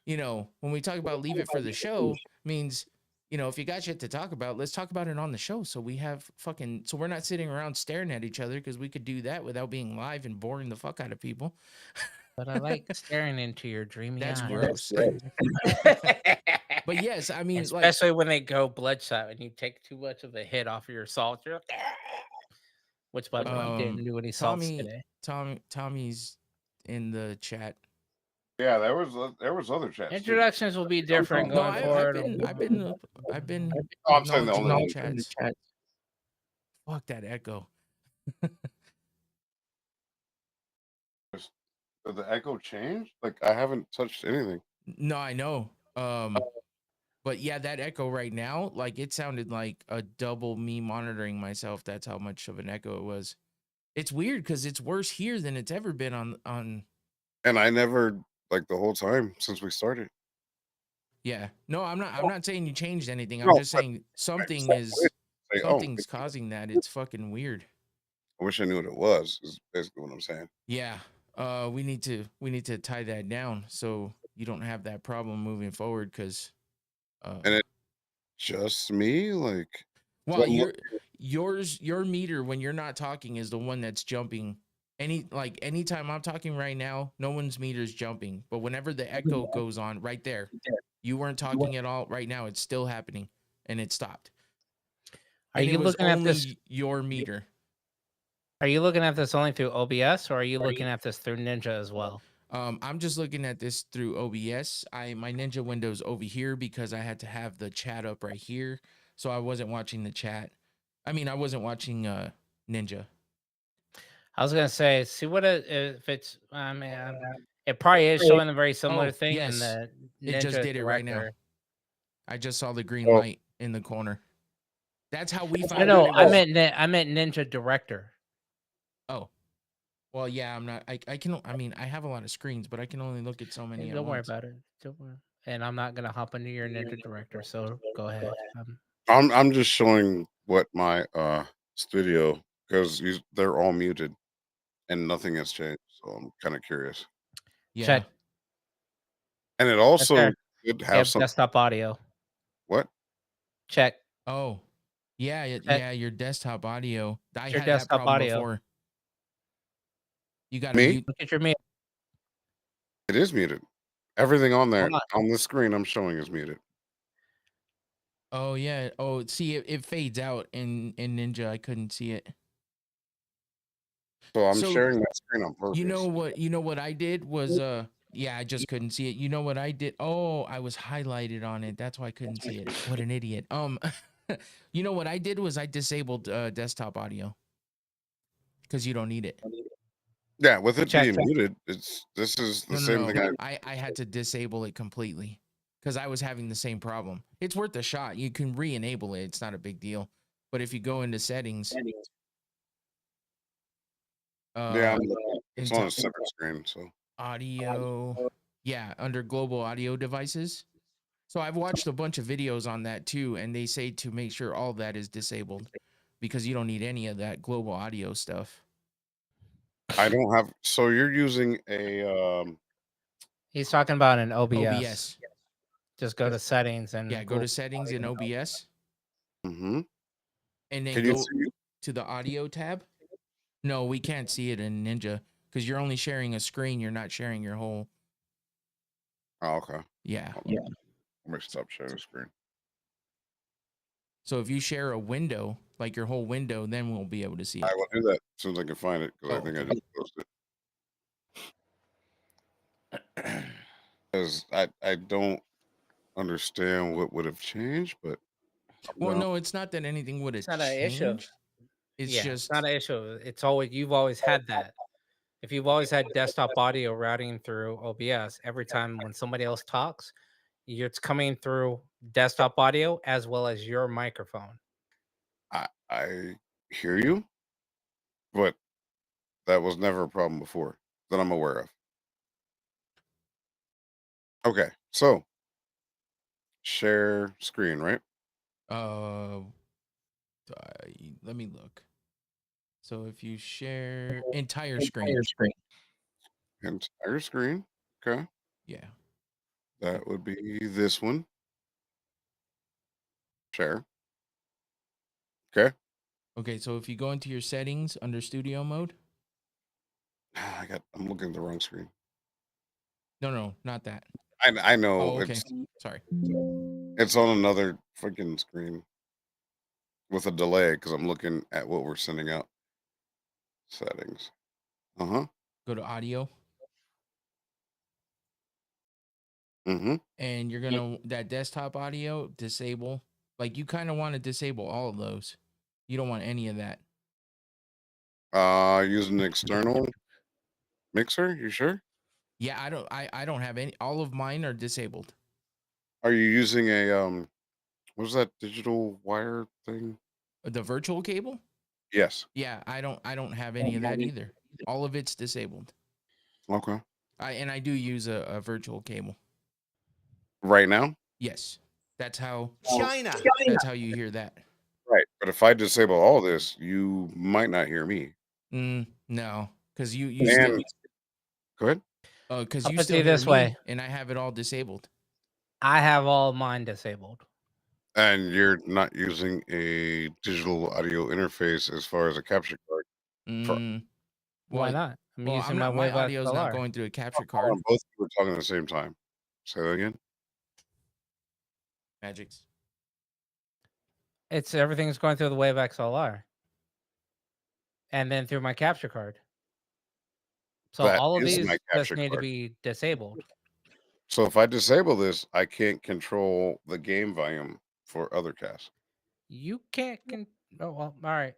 leave it for the show means, if you got shit to talk about, let's talk about it on the show. So so we're not sitting around staring at each other, because we could do that without being live and boring the fuck out of people. But I like staring into your dreamy eyes. That's gross. But yes, I mean, especially when they go bloodshot and you take too much of a hit off of your salt. You're like, which by the way, he didn't do any salts today. Tommy's in the chat. Yeah, there was other chats. Introductions will be different going forward. I've been. I'm saying the only chats. Fuck that echo. Did the echo change? Like I haven't touched anything. No, I know. But yeah, that echo right now, like it sounded like a double me monitoring myself. That's how much of an echo it was. It's weird because it's worse here than it's ever been on. And I never, like the whole time since we started. Yeah, no, I'm not saying you changed anything. I'm just saying something's causing that. It's fucking weird. I wish I knew what it was. Is basically what I'm saying. Yeah. We need to tie that down so you don't have that problem moving forward. Because, And it's just me, like. well, I'm look- your meter when you're not talking is the one that's jumping. Anytime I'm talking right now, no one's meter's jumping. But whenever the echo goes on, right there, you weren't talking at all. Right now, it's still happening, and it stopped. Are And you it was looking at only this? your meter. Are you looking at this only through OBS, or are you looking at this through Ninja as well? I'm just looking at this through OBS. My Ninja window's over here because I had to have the chat up right here, so I wasn't watching the chat. I mean, I wasn't watching Ninja. I was gonna say, see what if it's. I mean, it probably is showing a very similar Oh, thing in yes. the It Ninja just did it right now. Director. I just saw the green Oh. light in the corner. That's how we found No, out. It was, I meant Ninja Director. oh, well, yeah. I'm not. I can. I mean, I have a lot of screens, but I can only look at so many. Don't worry about it. Don't worry. And I'm not gonna hop into your Ninja Director, so go ahead. I'm just showing what my studio, because they're all muted and nothing has changed. So I'm kind of curious. Yeah. Check. And it also there. could You have have some. desktop audio. What? Check. Oh, yeah. Check. Yeah. Your desktop audio. I Your had that desktop problem audio. before. You got to Me? mute. Look at your meter. It is muted. Everything on there Hold on the screen I'm showing is muted. Oh yeah. Oh, see, it fades out in Ninja. I couldn't see it. So I'm So, sharing that screen on purpose. You know what I did was yeah, I just couldn't see it. You know what I did? Oh, I was highlighted on it. That's why I couldn't see it. What an idiot. You know what I did was I disabled desktop audio because you don't need it. Yeah, with it Check. being muted, this is the same thing. I had to disable it completely because I was having the same problem. It's worth a shot. You can re-enable it. It's not a big deal. But if you go into settings, Yeah, it's into on a separate screen. So audio, yeah, under global audio devices. So I've watched a bunch of videos on that too, and they say to make sure all that is disabled because you don't need any of that global audio stuff. I don't have. So you're using a He's talking about an OBS. OBS. Just go to settings and Yeah, go to settings in OBS. Mm-hmm. And then Can you go see? to the audio tab. No, we can't see it in Ninja because you're only sharing a screen. You're not sharing your whole. Oh, okay. Yeah. Let me stop sharing the screen. So if you share a window, like your whole window, then we'll be able to see it. I will do that as soon as I can find it because I think I just posted. Because I don't understand what would have changed, but Well, no, it's not that anything would have It's not an issue. changed. It's yeah, just it's not an issue. It's always you've always had that. If you've always had desktop audio routing through OBS, every time when somebody else talks, it's coming through desktop audio as well as your microphone. I hear you, but that was never a problem before that I'm aware of. Okay, so share screen, right? let me look. So if you share entire screen. Entire screen. Okay, Yeah. that would be this one. Share. Okay. Okay, so if you go into your settings under studio mode. I'm looking at the wrong screen. No, not that. I know. Oh, okay. Sorry. It's on another freaking screen with a delay because I'm looking at what we're sending out. Settings. Go to audio. Mm-hmm. And you're gonna that desktop audio disable. Like you kind of want to disable all of those. You don't want any of that. Using an external mixer. You sure? Yeah, I don't have any. All of mine are disabled. Are you using a what was that digital wire thing? The virtual cable? Yes. Yeah, I don't have any of that either. All of it's disabled. Okay. I do use a virtual cable. Right now? Yes. That's how China. That's how you hear that. Right. But if I disable all this, you might not hear me. No, because you And still go ahead. because I'll you put still it hear this me way. and I have it all disabled. I have all mine disabled. And you're not using a digital audio interface as far as a capture card. Mm, Why well, not? I'm well, using I'm not. my My Wave audio is not XLR. going through a capture Hold card. on, both of you were talking at the same time. Say that again. Magics. It's everything's going through the Wave XLR, and then through my capture card. So That all of is my these just capture need to card. be disabled. So if I disable this, I can't control the game volume for other casts. You can't. Oh well. All right.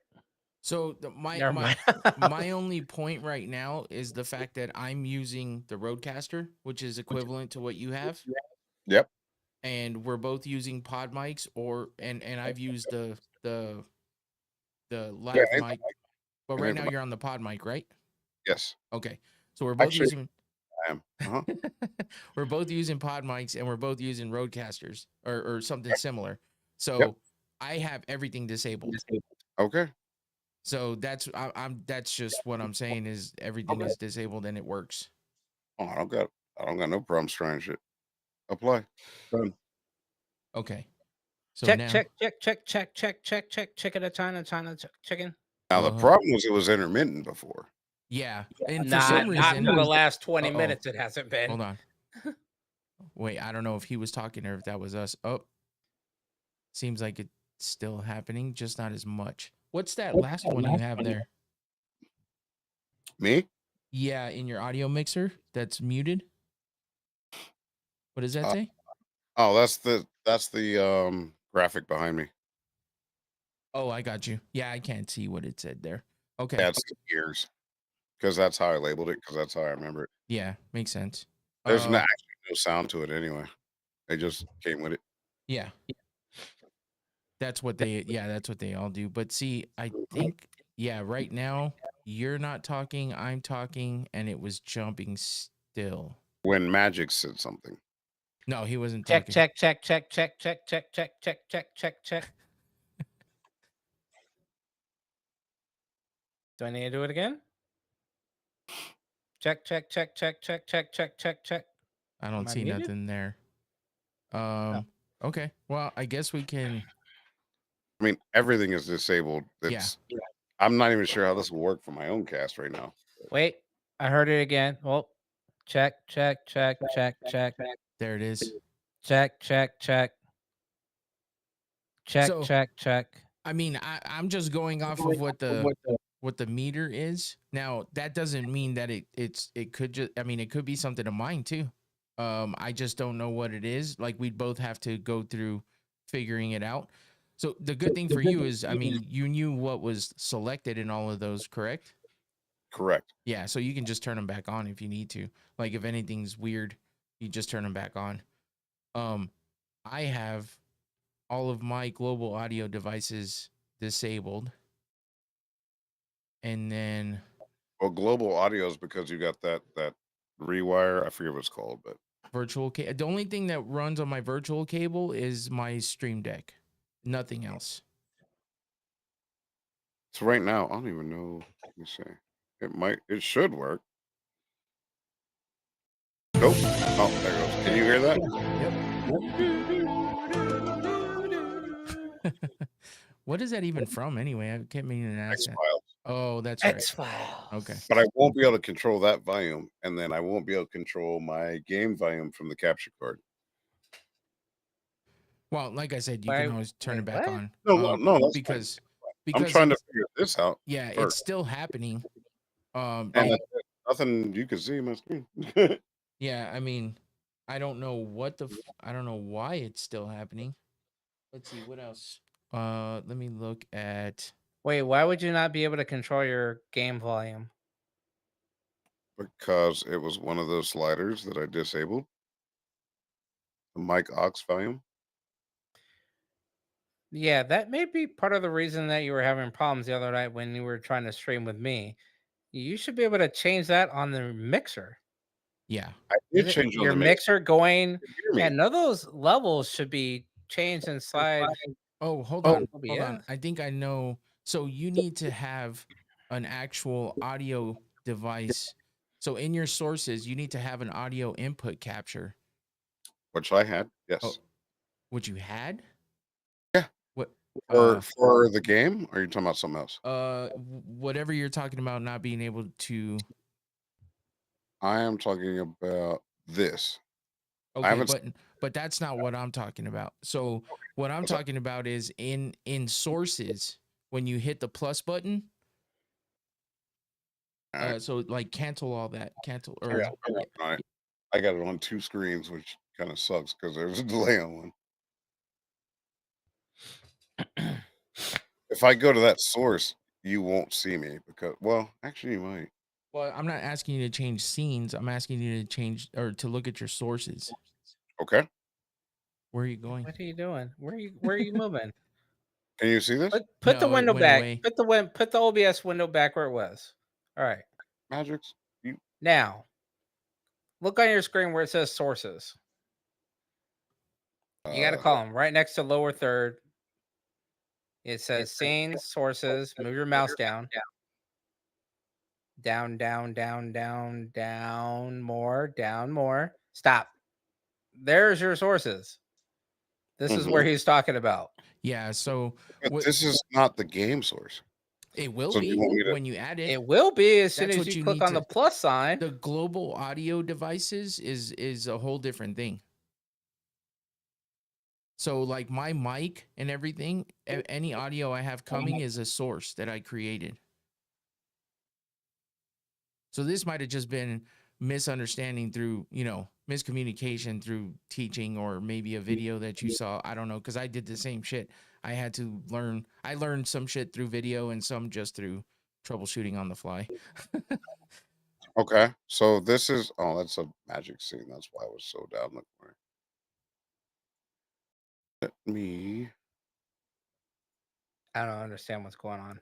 So Never mind. my only point right now is the fact that I'm using the Rodecaster, which is equivalent to what you have, Yep. and we're both using pod mics, and I've used the lav Yeah, mic, but right now you're on the pod mic, right? Yes. Okay, so we're both Actually, using I am. Uh-huh. we're both using pod mics and we're both using Roadcasters or something similar. So Yep. I have everything disabled. Okay. So that's that's just what I'm saying is everything is disabled and it works. Oh, I don't got no problems trying shit. Apply. Done. Okay. So check, now, check, check, check, check, check, check, check, chicken, China, chicken. Now the problem was it was intermittent before. Yeah, and for Nah, some not reason, for the last 20 Uh-oh. minutes. It hasn't been. Hold on. Wait, I don't know if he was talking or if that was us. Oh, seems like it's still happening, just not as much. What's that last one you have there? Me? Yeah, in your audio mixer that's muted. What does that say? Oh, that's the graphic behind me. Oh, I got you. Yeah, I can't see what it said there. Okay. That's the ears. Because that's how I labeled it, because that's how I remember it. Yeah, makes sense. There's actually no sound to it anyway. They just came with it. Yeah. That's what they all do. But see, I think right now you're not talking, I'm talking, and it was jumping still. When Magic said something. No, he wasn't Check, talking. check, check, check, check, check, check, check, check, check, check, check. Do I need to do it again? Check, check, check, check, check, check, check, check, check. I don't Am I see muted? nothing there. Okay. Well, I guess we can. I mean, everything is disabled. I'm not even sure how this will work for my own cast right now. Wait, I heard it again. Well, check, check, check, check, check. There it is. Check, check, check. Check, So, check, check. I mean, I'm just going off of what the meter is. Now, that doesn't mean that it could just, I mean, it could be something of mine too. I just don't know what it is. Like we'd both have to go through figuring it out. So the good thing for you is, I mean, you knew what was selected in all of those, correct? Correct. Yeah, so you can just turn them back on if you need to. Like if anything's weird, you just turn them back on. I have all of my global audio devices disabled. And then Well, global audio is because you got that rewire. I forget what it's called, but virtual cable. The only thing that runs on my virtual cable is my Stream Deck. Nothing else. so right now, I don't even know. Let me see. It should work. Nope. Oh, there it goes. Can you hear that? What is that even from anyway? I can't mean to ask that. X-Files. Oh, that's right. X-Files. Okay. But I won't be able to control that volume, and then I won't be able to control my game volume from the capture card. Well, like I said, you Wait, can always turn it back what? on. No, that's because I'm trying to it's, figure this out. yeah, first. it's still happening. And nothing you can see in my screen. Yeah, I mean, I don't know what I don't know why it's still happening. Let's see what else. Let me look at. Wait, why would you not be able to control your game volume? Because it was one of those sliders that I disabled. The mic aux volume. Yeah, that may be part of the reason that you were having problems the other night when you were trying to stream with me. You should be able to change that on the mixer. Yeah. I did change on your the mixer going. Hear me. Yeah, none of those levels should be changed inside. Oh, hold on. I think I know. So you need to have an actual audio device. So in your sources, you need to have an audio input capture. Which I had, Oh, yes. what you had? Yeah. What? For the game, or are you talking about something else? Whatever you're talking about, not being able to. I am talking about this. I Okay, haven't. but that's not what I'm talking about. So what I'm What's that? talking about is in sources when you hit the plus button. All right. So like cancel all that, cancel or Yeah, I'm working on it. I got it on 2 screens, which kind of sucks because there's a delay on one. If I go to that source, you won't see me because, well, actually, you might. Well, I'm not asking you to change scenes. I'm asking you to change or to look at your sources. Okay. Where are you going? What are you doing? Where are you moving? Can you see this? Put the No, it window went back. away. Put the OBS window back where it was. All right. Magics? You Now, look on your screen where it says sources. You got to call them right next to lower third. It says scenes, sources. Move your mouse down. Down, down, down, down, down, more, down, more. Stop. There's your sources. This is where he's talking about. Yeah. So But what this is not the game source. it will So do be you want me to? when you add it. It will be as soon That's as what you you click need on the to. plus sign. The global audio devices is a whole different thing. So like my mic and everything, any audio I have coming is a source that I created. So this might have just been misunderstanding through, miscommunication through teaching or maybe a video that you saw. I don't know, because I did the same shit. I had to learn. I learned some shit through video and some just through troubleshooting on the fly. Okay. So this is, oh, that's a magic scene. That's why I was so down the corner. Let me. I don't understand what's going on.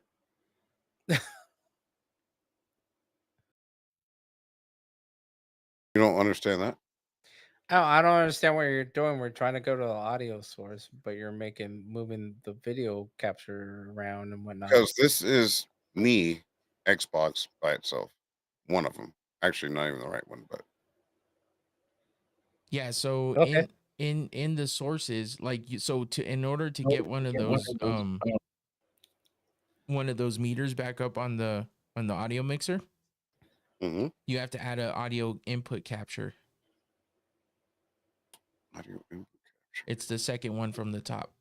You don't understand that? Oh, I don't understand what you're doing. We're trying to go to the audio source, but you're moving the video capture around and whatnot. Because this is me, Xbox by itself. One of them. Actually, not even the right one, but Yeah. So Okay. in the sources, like in order to get one of those meters back up on the audio mixer, you have to add an audio input capture. audio input capture. It's the second one from the top.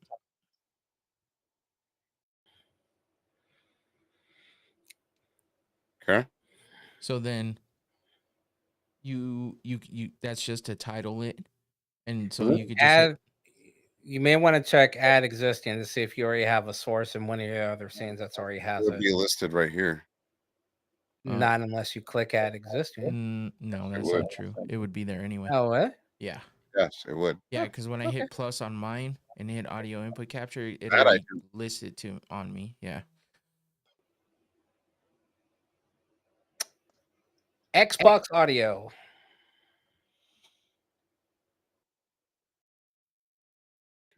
Okay. So then you that's just to title it, and so you could just hit, You may want to check add existing to see if you already have a source in one of your other scenes that's already It has would it. be listed right here. Not unless you click add existing. no, that's would. not true. It would be there anyway. Oh, what? Yeah. Yes, it would. Yeah, because when I Okay. hit plus on mine and hit audio input capture, it That I already do. listed to on me. Yeah. Xbox audio.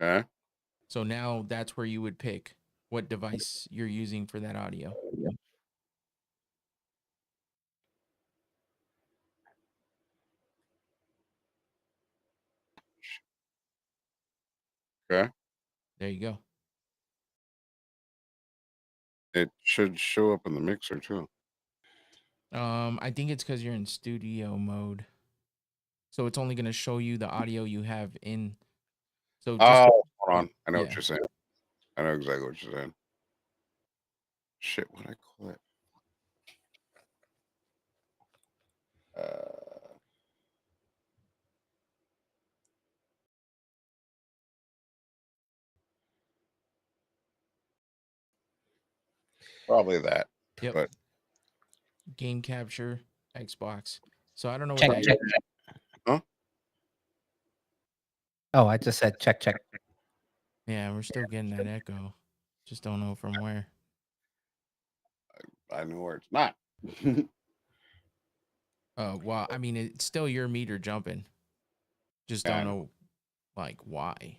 Okay. So now that's where you would pick what device you're using for that audio. Okay. There you go. It should show up in the mixer too. I think it's because you're in studio mode. So it's only going to show you the audio you have in. So just, Oh, hold on. I know what yeah. you're saying. I know exactly what you're saying. Shit, what I call it? Probably that. Yep. But Game capture, Xbox. So I don't know what Check, that check. huh? Oh, I just said check, check. Yeah, we're still getting that echo. Just don't know from where. I know where it's not. Well, I mean, it's still your meter jumping. Just Yeah, I don't know. know, like, why.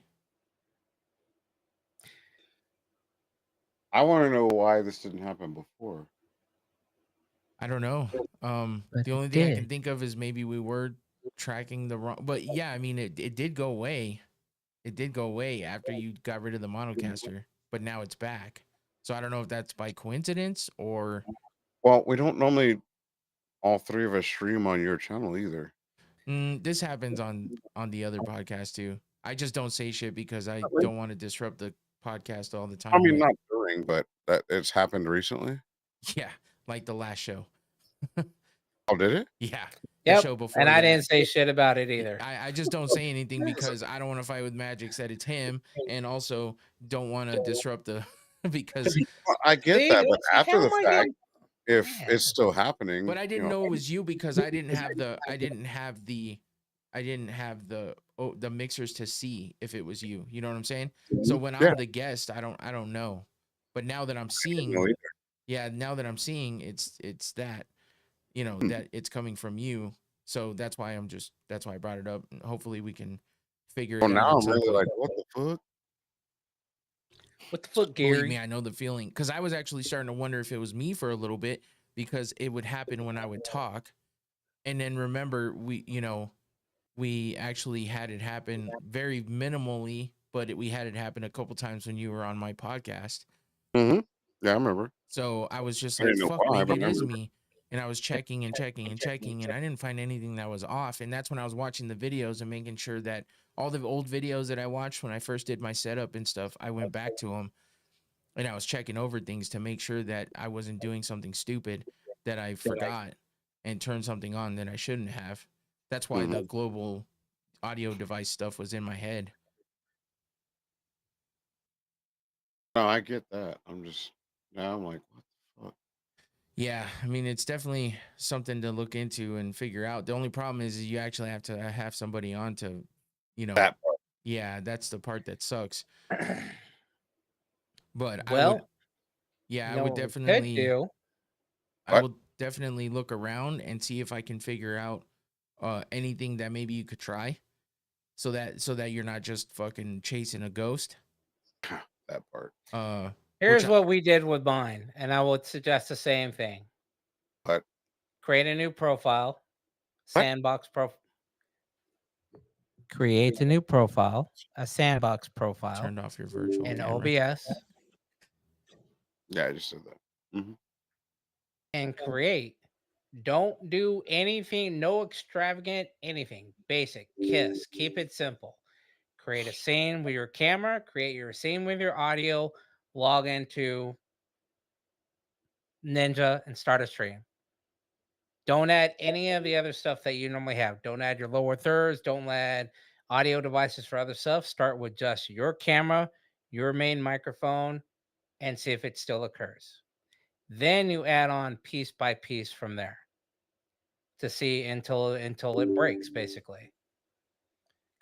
I want to know why this didn't happen before. I don't know. But The only it thing I can did. think of is maybe we were tracking the wrong. But yeah, I mean, it did go away. It did go away after you got rid of the monocaster, but now it's back. So I don't know if that's by coincidence or Well, we don't normally all three of us stream on your channel either. this happens on the other podcast too. I just don't say shit because I don't want to disrupt the podcast all the I time. mean, With, not during, but that it's happened recently. yeah, like the last show. Oh, did it? Yeah, the Yep. show before And I that. didn't say shit about it either. I just don't say anything because I don't want to fight with Magic. Said it's him, and also don't want to disrupt the because. Well, I get See, that, but see, after how the am I fact, getting- if Man. it's still happening, But I didn't know it was you because I didn't have the mixers to see if it was you. You know what I'm saying? So when Yeah. I'm the guest, I don't know. But now that I'm seeing, know either. yeah, now that I'm seeing, it's that, you know, Hmm. that it's coming from you. So that's why I brought it up. And hopefully we can figure Well, it out. now at I'm some really point. like, what the fuck? What the fuck, Believe Gary? me, I know the feeling because I was actually starting to wonder if it was me for a little bit because it would happen when I would talk. And then remember, we actually had it happen very minimally, but we had it happen a couple times when you were on my podcast. Mm-hmm. Yeah, I remember. So I was just I like, didn't know fuck, why, maybe but it I is remember. me. And I was checking and checking and checking, and I didn't find anything that was off. And that's when I was watching the videos and making sure that all the old videos that I watched when I first did my setup and stuff, I went back to them and I was checking over things to make sure that I wasn't doing something stupid that I forgot and turned something on that I shouldn't have. That's why the global audio device stuff was in my head. No, I get that. I'm like, what the fuck? Yeah, I mean, it's definitely something to look into and figure out. The only problem is you actually have to have somebody on to, That part. yeah, that's the part that sucks. But Well, I you know would what we could definitely, do? I What? will definitely look around and see if I can figure out anything that maybe you could try so that you're not just fucking chasing a ghost. That part. Here's Which what we did with mine, and I would suggest the same thing. But Create a new profile, What? sandbox profile. Create a new profile, a sandbox profile turned off your virtual in camera. OBS, yeah, I just said that. Mm-hmm. and create. Don't do anything, no extravagant anything. Basic, kiss. Keep it simple. Create a scene with your camera, create your scene with your audio, log into Ninja and start a stream. Don't add any of the other stuff that you normally have. Don't add your lower thirds. Don't add audio devices for other stuff. Start with just your camera, your main microphone, and see if it still occurs. Then you add on piece by piece from there to see until it breaks, basically.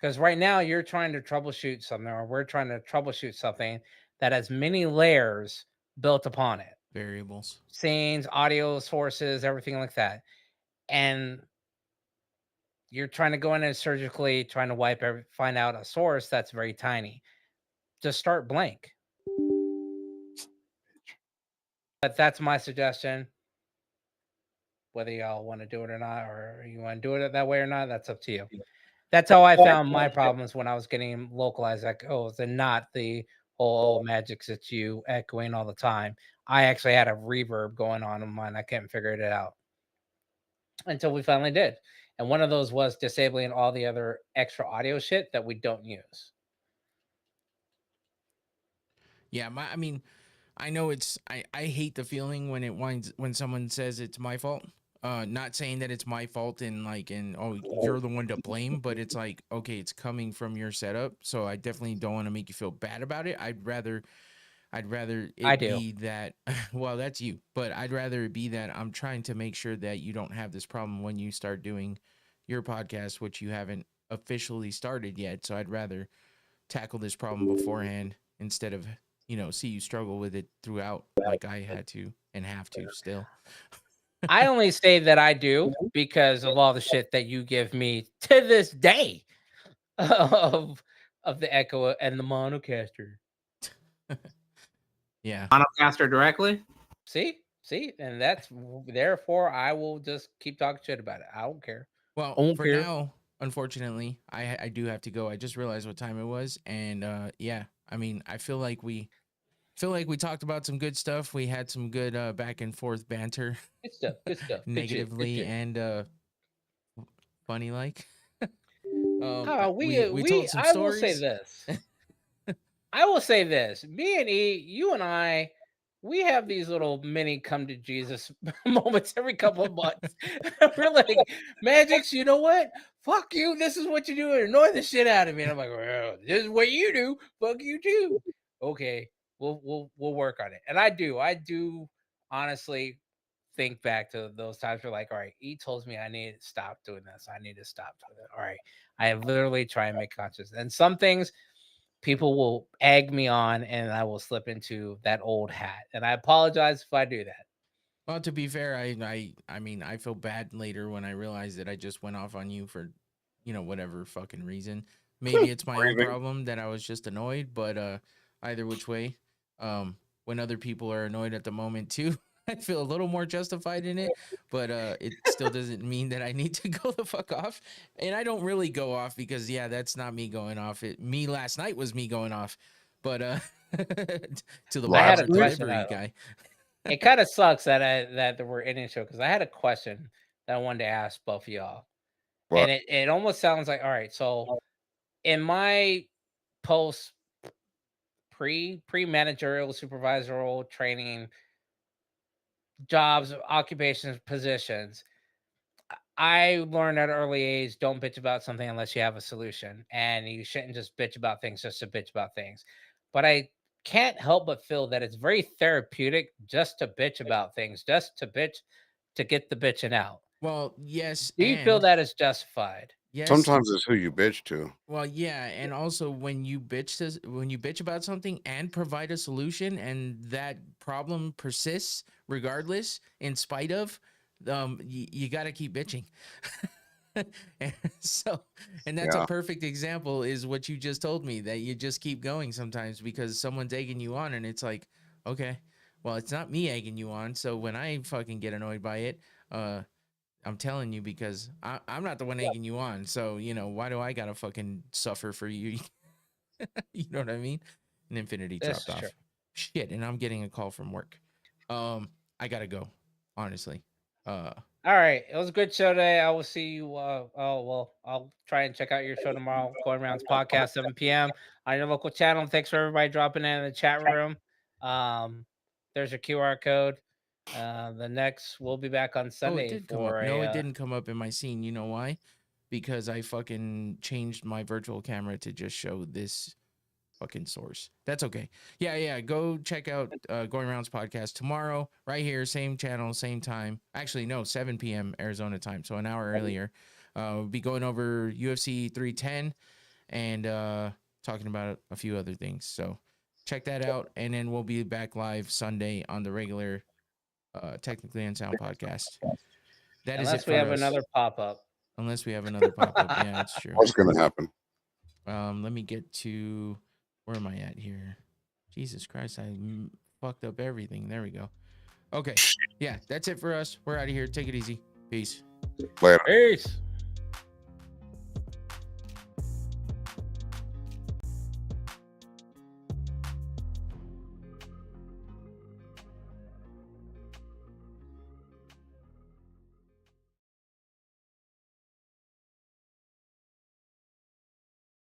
Because right now you're trying to troubleshoot something, or we're trying to troubleshoot something that has many layers built upon it. Variables. Scenes, audio sources, everything like that. And you're trying to go in and surgically trying to find out a source that's very tiny. Just start blank. But that's my suggestion. Whether y'all want to do it or not, or you want to do it that way or not, that's up to you. That's how I found my problems when I was getting localized echoes and not the whole Magic's it's you echoing all the time. I actually had a reverb going on in mine. I couldn't figure it out until we finally did. And one of those was disabling all the other extra audio shit that we don't use. Yeah, I mean, I know I hate the feeling when someone says it's my fault. Not saying that it's my fault and oh, you're the one to blame, but it's like, okay, it's coming from your setup, so I definitely don't want to make you feel bad about it. I'd rather it be that well, that's you, but I'd rather it be that I'm trying to make sure that you don't have this problem when you start doing your podcast, which you haven't officially started yet. So I'd rather tackle this problem beforehand instead of see you struggle with it throughout like I had to and have to still. I only say that I do because of all the shit that you give me to this day of the Echo and the Monocaster. Yeah. Monocaster directly? See? See, and that's therefore I will just keep talking shit about it. I don't care. Well, I won't for care. now, unfortunately, I do have to go. I just realized what time it was, and yeah, I mean, I feel like we talked about some good stuff. We had some good back and forth banter, Good stuff. Good stuff. Good shit, negatively good shit. and funny like. We told some I will say stories. this. I will say this. Me and E, you and I, we have these little mini come to Jesus moments every couple of months. We're like, Magix, you know what? Fuck you. This is what you do. And annoy the shit out of me. And I'm like, well, this is what you do. Fuck you too. Okay. We'll work on it. And I do honestly think back to those times where like, all right, E told me I need to stop doing this. I need to stop doing it. All right. I literally try and make conscious. And some things people will egg me on and I will slip into that old hat. And I apologize if I do that. Well, to be fair, I mean, I feel bad later when I realized that I just went off on you for, whatever fucking reason. Maybe it's my own Breathing. problem that I was just annoyed, but either which way, when other people are annoyed at the moment too, I feel a little more justified in it, but it still doesn't mean that I need to go the fuck off. And I don't really go off because yeah, that's not me going off. Me last night was me going off, but to the I had a Walmart question. delivery guy. It kind of sucks that we're ending the show because I had a question that I wanted to ask both of y'all. What? And it almost sounds like, all right, so in my post pre-managerial supervisorial training jobs, occupations, positions, I learned at an early age, don't bitch about something unless you have a solution. And you shouldn't just bitch about things just to bitch about things. But I can't help but feel that it's very therapeutic just to bitch about things, just to bitch to get the bitching out. Well, yes, Do you feel and that is justified? yes. Sometimes it's who you bitch to. Well, yeah, and also when you bitch about something and provide a solution, and that problem persists regardless, in spite of, you got to keep bitching. and and that's Yeah. a perfect example is what you just told me, that you just keep going sometimes because someone's egging you on, and it's like, okay, well, it's not me egging you on, so when I fucking get annoyed by it, I'm telling you because I'm not the one egging you on. So, why do I gotta fucking suffer for you? You know what I mean? And Infinity That's dropped true. off. Shit, and I'm getting a call from work. I gotta go, honestly. All right. It was a good show today. I will see you. I'll try and check out your show tomorrow. Going Rounds Podcast, 7 p.m. on your local channel. Thanks for everybody dropping in the chat room. There's your QR code. The next, we'll be back on Oh, it Sunday did come up. for No, a. it didn't come up in my scene. You know why? Because I fucking changed my virtual camera to just show this fucking source. That's okay. Yeah. Go check out Going Rounds Podcast tomorrow, right here, same channel, same time. Actually, no, 7 p.m. Arizona time, so an hour earlier. We'll be going over UFC 310 and talking about a few other things. So check that out, and then we'll be back live Sunday on the regular Technically Unsound Podcast. That is Unless it we for have us. another pop up. Unless we have another pop up. Yeah, it's true. What's gonna happen? Let me get to, where am I at here? Jesus Christ, I fucked up everything. There we go. Okay. Yeah, that's it for us. We're out of here. Take it easy. Peace. Later. Peace.